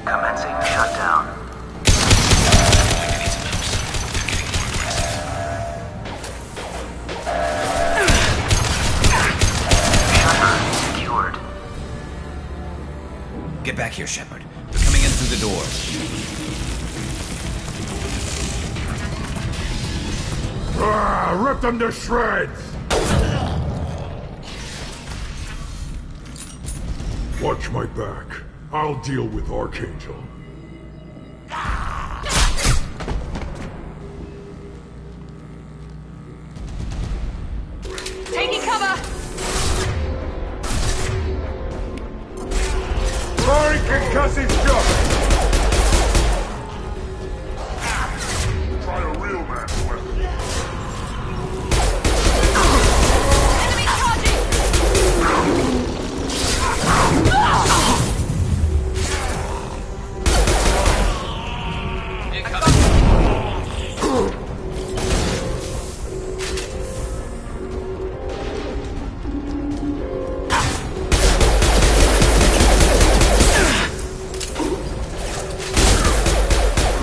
Commencing shutdown. I need some help. They're getting more aggressive. Shutter secured. Get back here, Shepard. They're coming in through the doors. Rip them to shreds. Watch my back. I'll deal with Archangel. Taking cover! Throwing concussive shot. Try a real man's weapon. Enemy charging!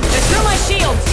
They're through my shields!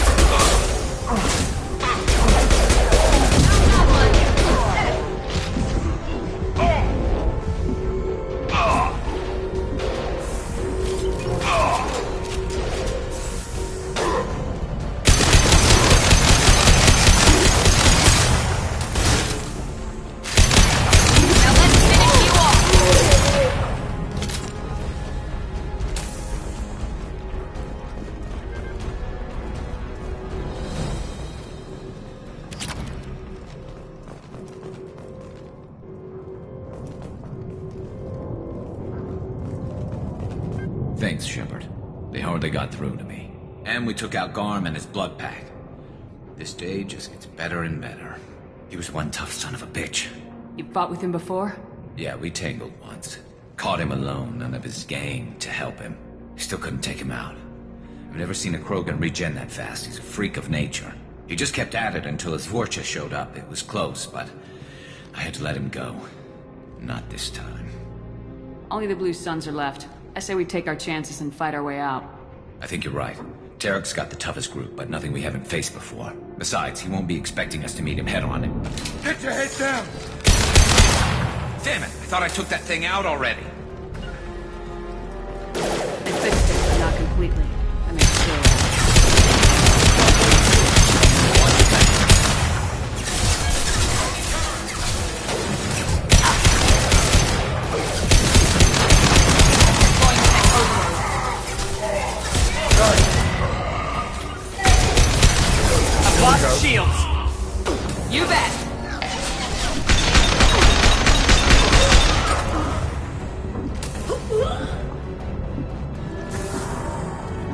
Thanks, Shepard. They hardly got through to me. And we took out Garm and his blood pack. This day just gets better and better. He was one tough son of a bitch. You fought with him before? Yeah, we tangled once. Caught him alone, none of his gang to help him. Still couldn't take him out. I've never seen a Krogan regen that fast. He's a freak of nature. He just kept at it until his Vorcha showed up. It was close, but I had to let him go. Not this time. Only the Blue Suns are left. I say we take our chances and fight our way out. I think you're right. Tarek's got the toughest group, but nothing we haven't faced before. Besides, he won't be expecting us to meet him head-on. Get your head down! Damn it! I thought I took that thing out already. I fixed it, but not completely. I made sure. Block shields. You bet.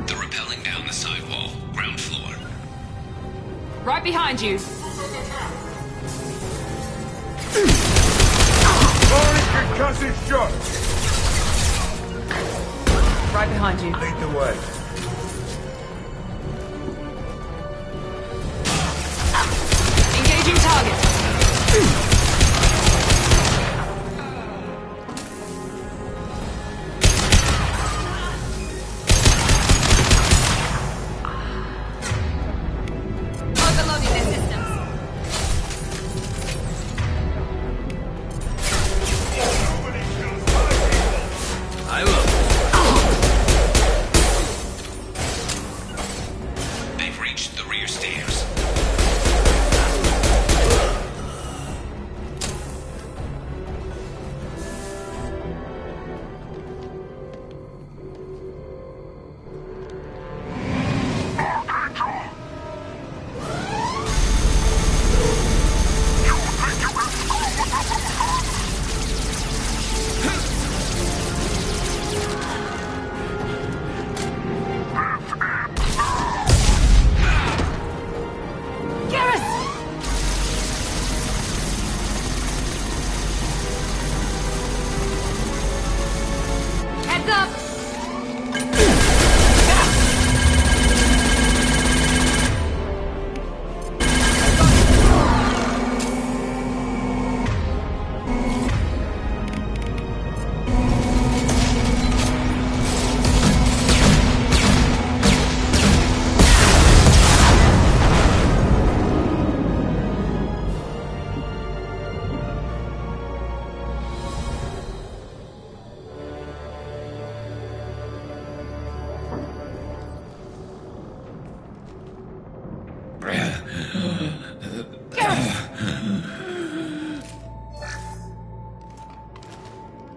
They're rappelling down the sidewall, ground floor. Right behind you. Boris, your cousin shot. Right behind you. Lead the way. Engaging target. Overloading their systems. I will. They've reached the rear stairs. Heads up!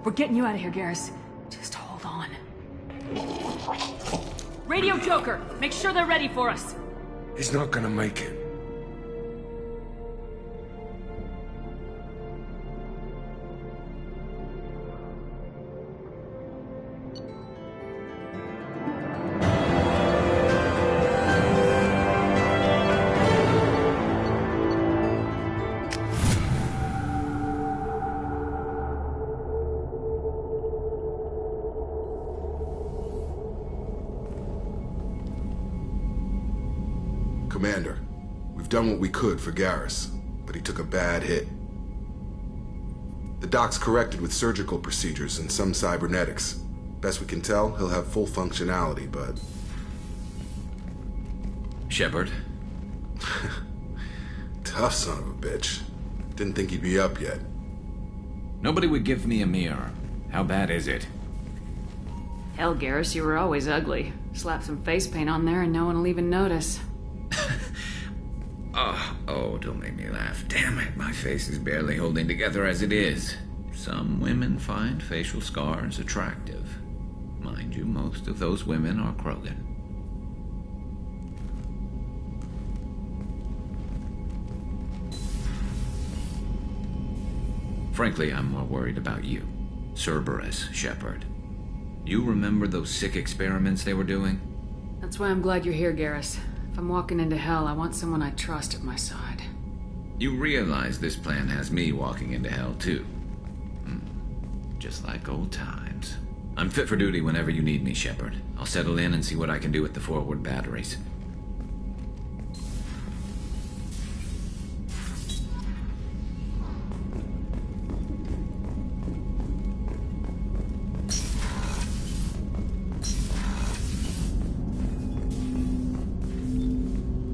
We're getting you out of here, Garrus. Just hold on. Radio Joker! Make sure they're ready for us! He's not gonna make it. Commander, we've done what we could for Garrus, but he took a bad hit. The doc's corrected with surgical procedures and some cybernetics. Best we can tell, he'll have full functionality, but... Shepard? Tough son of a bitch. Didn't think he'd be up yet. Nobody would give me a mirror. How bad is it? Hell, Garrus, you were always ugly. Slap some face paint on there and no one will even notice. Oh, don't make me laugh. Damn it, my face is barely holding together as it is. Some women find facial scars attractive. Mind you, most of those women are Krogan. Frankly, I'm more worried about you. Cerberus, Shepard. You remember those sick experiments they were doing? That's why I'm glad you're here, Garrus. If I'm walking into hell, I want someone I trust at my side. You realize this plan has me walking into hell, too. Just like old times. I'm fit for duty whenever you need me, Shepard. I'll settle in and see what I can do with the forward batteries.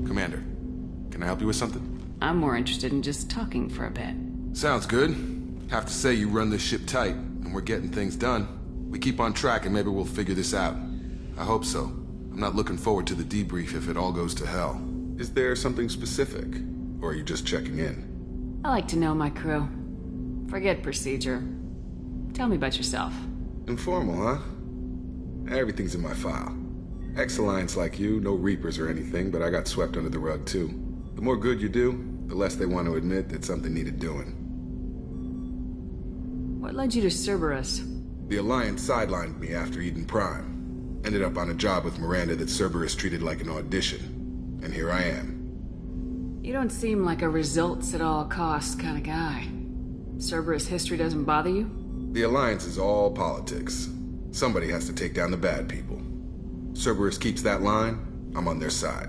Commander, can I help you with something? I'm more interested in just talking for a bit. Sounds good. Have to say you run this ship tight, and we're getting things done. We keep on track and maybe we'll figure this out. I hope so. I'm not looking forward to the debrief if it all goes to hell. Is there something specific? Or are you just checking in? I like to know my crew. Forget procedure. Tell me about yourself. Informal, huh? Everything's in my file. Ex-Alliance like you, no Reapers or anything, but I got swept under the rug too. The more good you do, the less they want to admit that something needed doing. What led you to Cerberus? The Alliance sidelined me after Eden Prime. Ended up on a job with Miranda that Cerberus treated like an audition. And here I am. You don't seem like a results-at-all-costs kind of guy. Cerberus history doesn't bother you? The Alliance is all politics. Somebody has to take down the bad people. Cerberus keeps that line, I'm on their side.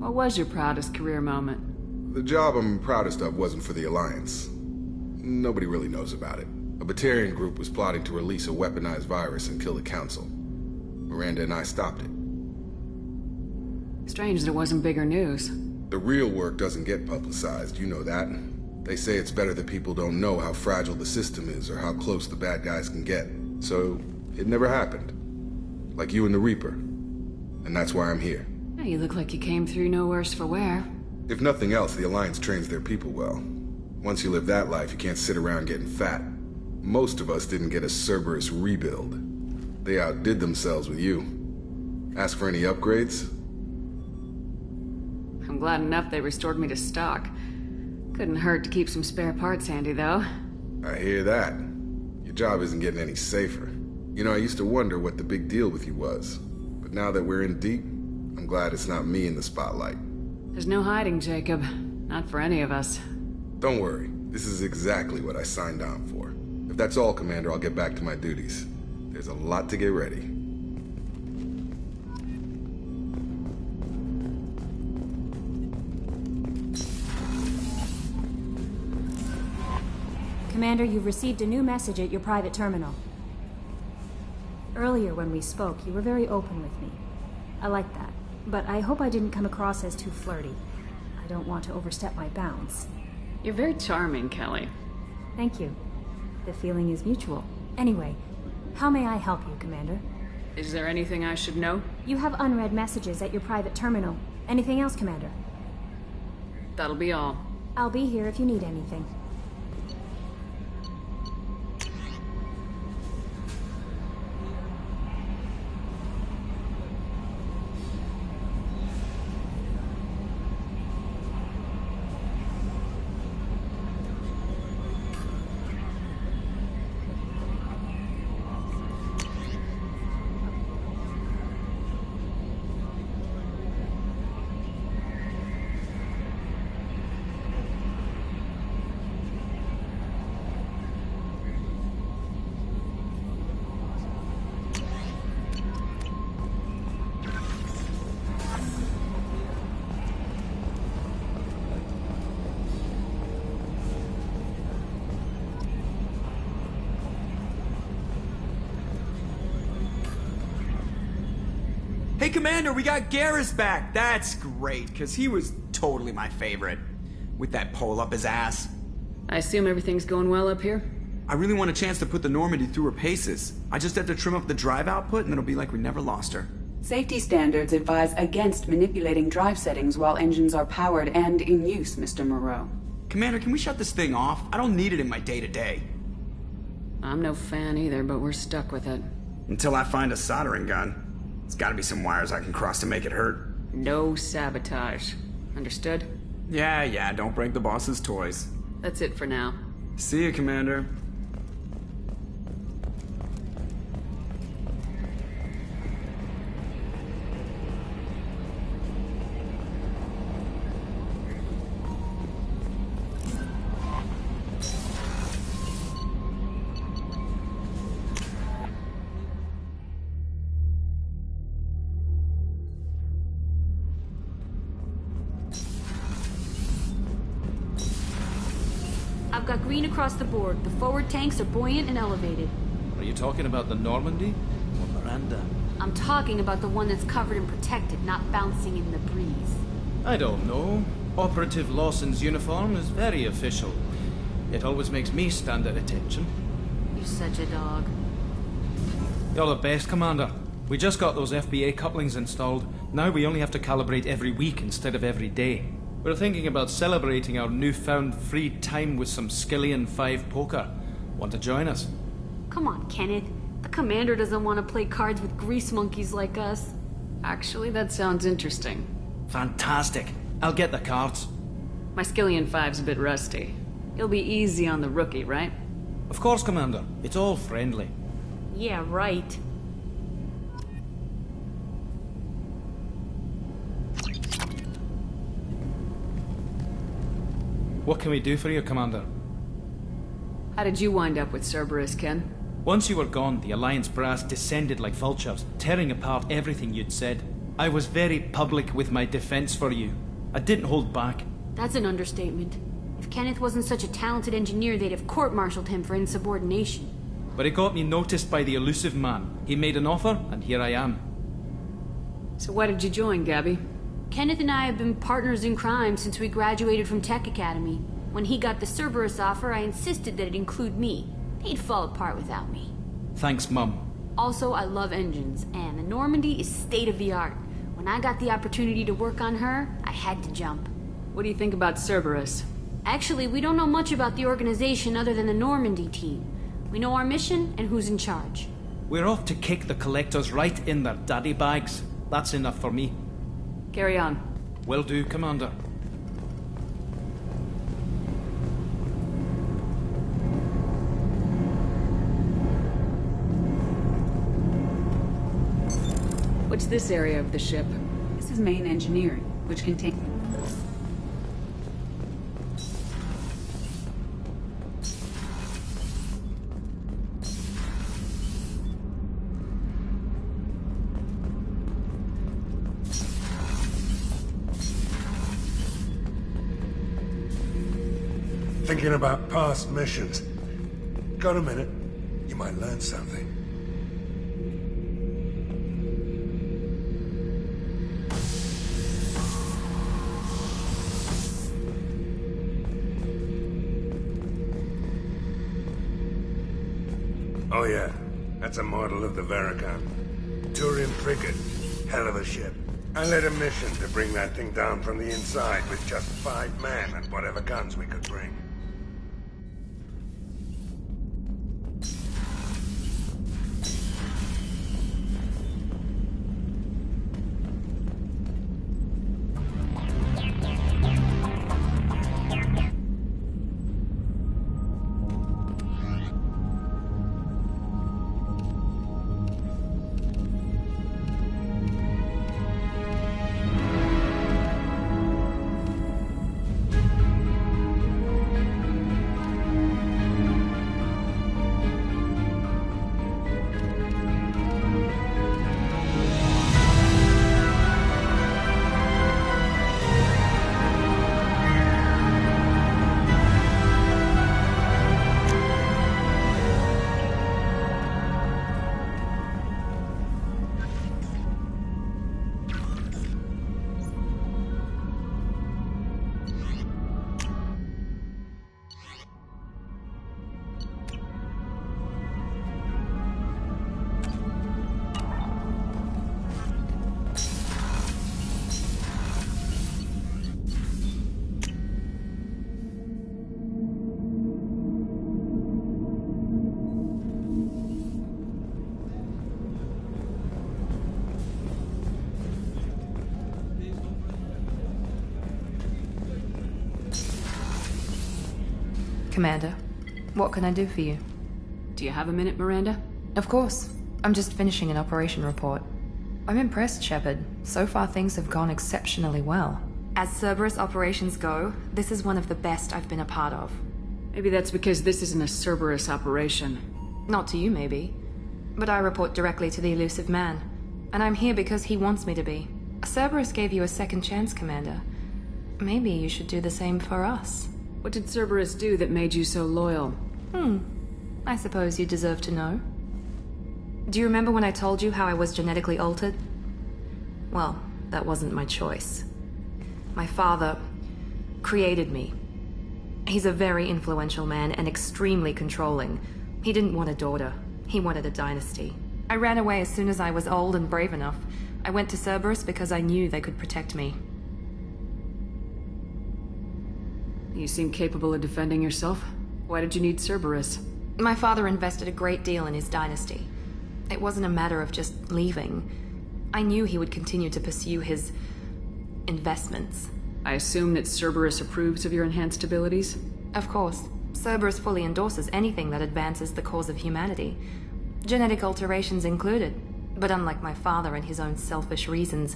What was your proudest career moment? The job I'm proudest of wasn't for the Alliance. Nobody really knows about it. A Batarian group was plotting to release a weaponized virus and kill the Council. Miranda and I stopped it. Strange that it wasn't bigger news. The real work doesn't get publicized, you know that. They say it's better that people don't know how fragile the system is or how close the bad guys can get. So, it never happened. Like you and the Reaper. And that's why I'm here. Yeah, you look like you came through no worse for wear. If nothing else, the Alliance trains their people well. Once you live that life, you can't sit around getting fat. Most of us didn't get a Cerberus rebuild. They outdid themselves with you. Ask for any upgrades? I'm glad enough they restored me to stock. Couldn't hurt to keep some spare parts handy, though. I hear that. Your job isn't getting any safer. You know, I used to wonder what the big deal with you was. But now that we're in deep, I'm glad it's not me in the spotlight. There's no hiding, Jacob. Not for any of us. Don't worry. This is exactly what I signed on for. If that's all, Commander, I'll get back to my duties. There's a lot to get ready. Commander, you've received a new message at your private terminal. Earlier when we spoke, you were very open with me. I like that, but I hope I didn't come across as too flirty. I don't want to overstep my bounds. You're very charming, Kelly. Thank you. The feeling is mutual. Anyway, how may I help you, Commander? Is there anything I should know? You have unread messages at your private terminal. Anything else, Commander? That'll be all. I'll be here if you need anything. Hey, Commander, we got Garrus back. That's great, because he was totally my favorite. With that pole up his ass. I assume everything's going well up here? I really want a chance to put the Normandy through her paces. I just have to trim up the drive output, and it'll be like we never lost her. Safety standards advise against manipulating drive settings while engines are powered and in use, Mr. Moreau. Commander, can we shut this thing off? I don't need it in my day-to-day. I'm no fan either, but we're stuck with it. Until I find a soldering gun. There's gotta be some wires I can cross to make it hurt. No sabotage. Understood? Yeah, don't break the boss's toys. That's it for now. See you, Commander. got green across the board. The forward tanks are buoyant and elevated. Are you talking about the Normandy or Miranda? I'm talking about the one that's covered and protected, not bouncing in the breeze. I don't know. Operative Lawson's uniform is very official. It always makes me stand at attention. You're such a dog. You're the best, Commander. We just got those FBA couplings installed. Now we only have to calibrate every week instead of every day. We're thinking about celebrating our newfound free time with some Skillian 5 poker. Want to join us? Come on, Kenneth. The commander doesn't want to play cards with grease monkeys like us. Actually, that sounds interesting. Fantastic. I'll get the cards. My Skillian 5's a bit rusty. You'll be easy on the rookie, right? Of course, Commander. It's all friendly. Yeah, right. What can we do for you, Commander? How did you wind up with Cerberus, Ken? Once you were gone, the Alliance brass descended like vultures, tearing apart everything you'd said. I was very public with my defense for you. I didn't hold back. That's an understatement. If Kenneth wasn't such a talented engineer, they'd have court-martialed him for insubordination. But it got me noticed by the elusive man. He made an offer, and here I am. So why did you join, Gabby? Kenneth and I have been partners in crime since we graduated from Tech Academy. When he got the Cerberus offer, I insisted that it include me. He'd fall apart without me. Thanks, Mum. Also, I love engines, and the Normandy is state-of-the-art. When I got the opportunity to work on her, I had to jump. What do you think about Cerberus? Actually, we don't know much about the organization other than the Normandy team. We know our mission and who's in charge. We're off to kick the collectors right in their daddy bags. That's enough for me. Carry on. Will do, Commander. What's this area of the ship? This is main engineering, which contains... Thinking about past missions. Got a minute? You might learn something. Oh yeah, that's a model of the Veracon. Turian frigate. Hell of a ship. I led a mission to bring that thing down from the inside with just 5 men and whatever guns we could bring. Commander, what can I do for you? Do you have a minute, Miranda? Of course. I'm just finishing an operation report. I'm impressed, Shepard. So far things have gone exceptionally well. As Cerberus operations go, this is one of the best I've been a part of. Maybe that's because this isn't a Cerberus operation. Not to you, maybe. But I report directly to the elusive man. And I'm here because he wants me to be. Cerberus gave you a second chance, Commander. Maybe you should do the same for us. What did Cerberus do that made you so loyal? I suppose you deserve to know. Do you remember when I told you how I was genetically altered? Well, that wasn't my choice. My father created me. He's a very influential man and extremely controlling. He didn't want a daughter. He wanted a dynasty. I ran away as soon as I was old and brave enough. I went to Cerberus because I knew they could protect me. You seem capable of defending yourself. Why did you need Cerberus? My father invested a great deal in his dynasty. It wasn't a matter of just leaving. I knew he would continue to pursue his investments. I assume that Cerberus approves of your enhanced abilities? Of course. Cerberus fully endorses anything that advances the cause of humanity. Genetic alterations included. But unlike my father and his own selfish reasons,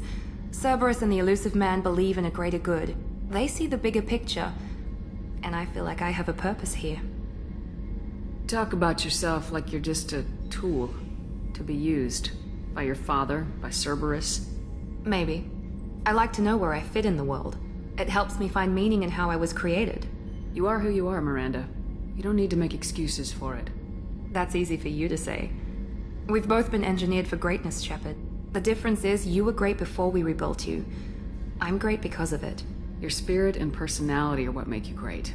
Cerberus and the Elusive Man believe in a greater good. They see the bigger picture, and I feel like I have a purpose here. Talk about yourself like you're just a tool to be used by your father, by Cerberus. Maybe. I like to know where I fit in the world. It helps me find meaning in how I was created. You are who you are, Miranda. You don't need to make excuses for it. That's easy for you to say. We've both been engineered for greatness, Shepard. The difference is you were great before we rebuilt you. I'm great because of it. Your spirit and personality are what make you great.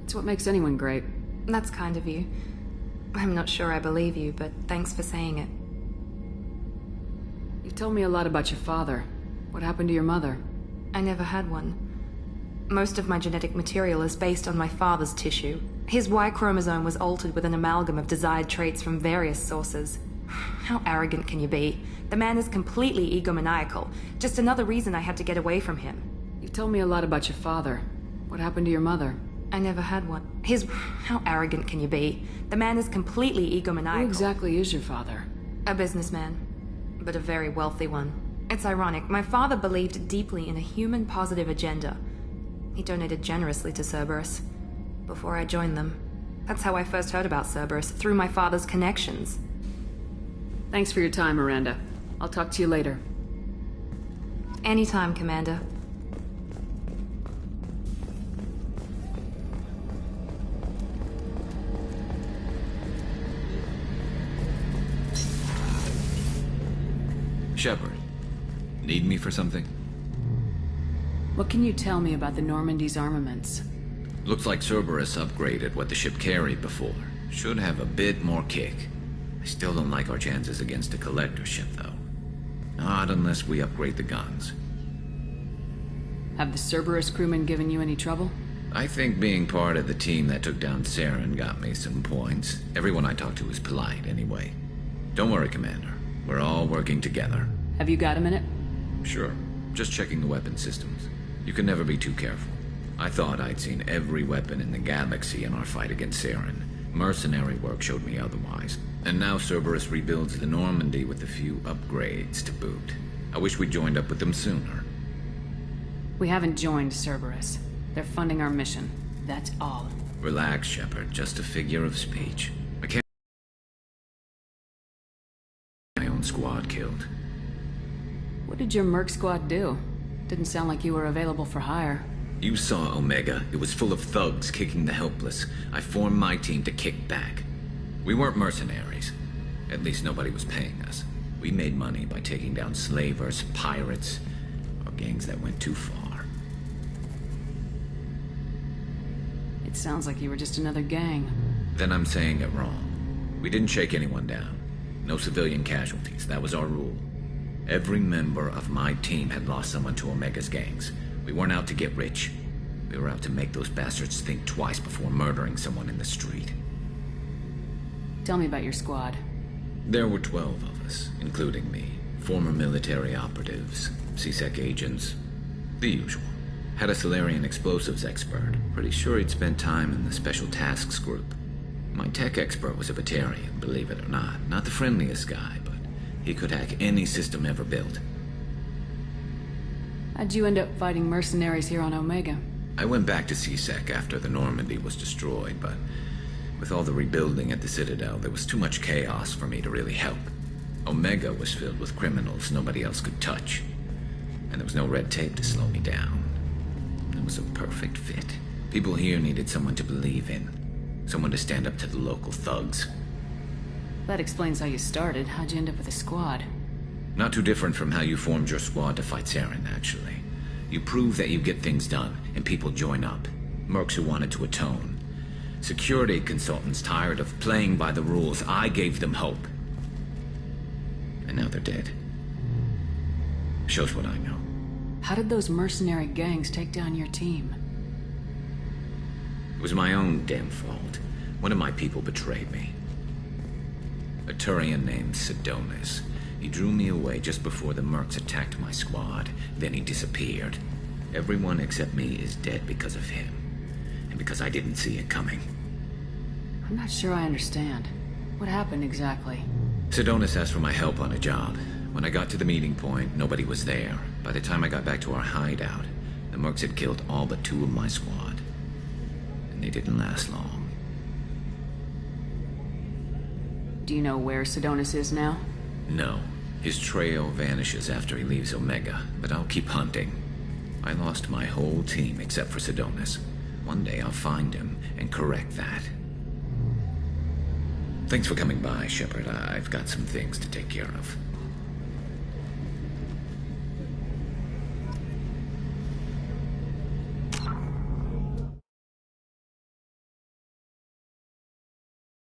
It's what makes anyone great. That's kind of you. I'm not sure I believe you, but thanks for saying it. You told me a lot about your father. What happened to your mother? I never had one. Most of my genetic material is based on my father's tissue. His Y chromosome was altered with an amalgam of desired traits from various sources. How arrogant can you be? The man is completely egomaniacal. Just another reason I had to get away from him. You told me a lot about your father. What happened to your mother? I never had one. How arrogant can you be? The man is completely egomaniacal. Who exactly is your father? A businessman, but a very wealthy one. It's ironic. My father believed deeply in a human-positive agenda. He donated generously to Cerberus before I joined them. That's how I first heard about Cerberus, through my father's connections. Thanks for your time, Miranda. I'll talk to you later. Anytime, Commander. Shepard, need me for something? What can you tell me about the Normandy's armaments? Looks like Cerberus upgraded what the ship carried before. Should have a bit more kick. I still don't like our chances against a collector ship, though. Not unless we upgrade the guns. Have the Cerberus crewmen given you any trouble? I think being part of the team that took down Saren got me some points. Everyone I talk to is polite, anyway. Don't worry, Commander. We're all working together. Have you got a minute? Sure. Just checking the weapon systems. You can never be too careful. I thought I'd seen every weapon in the galaxy in our fight against Saren. Mercenary work showed me otherwise. And now Cerberus rebuilds the Normandy with a few upgrades to boot. I wish we'd joined up with them sooner. We haven't joined Cerberus. They're funding our mission. That's all. Relax, Shepard. Just a figure of speech. I can't... My own squad killed. What did your merc squad do? Didn't sound like you were available for hire. You saw Omega. It was full of thugs kicking the helpless. I formed my team to kick back. We weren't mercenaries. At least nobody was paying us. We made money by taking down slavers, pirates, or gangs that went too far. It sounds like you were just another gang. Then I'm saying it wrong. We didn't shake anyone down. No civilian casualties. That was our rule. Every member of my team had lost someone to Omega's gangs. We weren't out to get rich. We were out to make those bastards think twice before murdering someone in the street. Tell me about your squad. There were 12 of us, including me. Former military operatives, CSEC agents, the usual. Had a Solarian explosives expert. Pretty sure he'd spent time in the Special Tasks Group. My tech expert was a Batarian, believe it or not. Not the friendliest guy, but he could hack any system ever built. How'd you end up fighting mercenaries here on Omega? I went back to CSEC after the Normandy was destroyed, but with all the rebuilding at the Citadel, there was too much chaos for me to really help. Omega was filled with criminals nobody else could touch, and there was no red tape to slow me down. It was a perfect fit. People here needed someone to believe in. Someone to stand up to the local thugs. That explains how you started. How'd you end up with a squad? Not too different from how you formed your squad to fight Saren, actually. You prove that you get things done, and people join up. Mercs who wanted to atone. Security consultants tired of playing by the rules. I gave them hope. And now they're dead. Shows what I know. How did those mercenary gangs take down your team? It was my own damn fault. One of my people betrayed me. A Turian named Sidonis. He drew me away just before the mercs attacked my squad. Then he disappeared. Everyone except me is dead because of him. And because I didn't see it coming. I'm not sure I understand. What happened exactly? Sidonis asked for my help on a job. When I got to the meeting point, nobody was there. By the time I got back to our hideout, the mercs had killed all but 2 of my squad. And they didn't last long. Do you know where Sidonis is now? No. His trail vanishes after he leaves Omega, but I'll keep hunting. I lost my whole team except for Sidonis. One day I'll find him and correct that. Thanks for coming by, Shepard. I've got some things to take care of.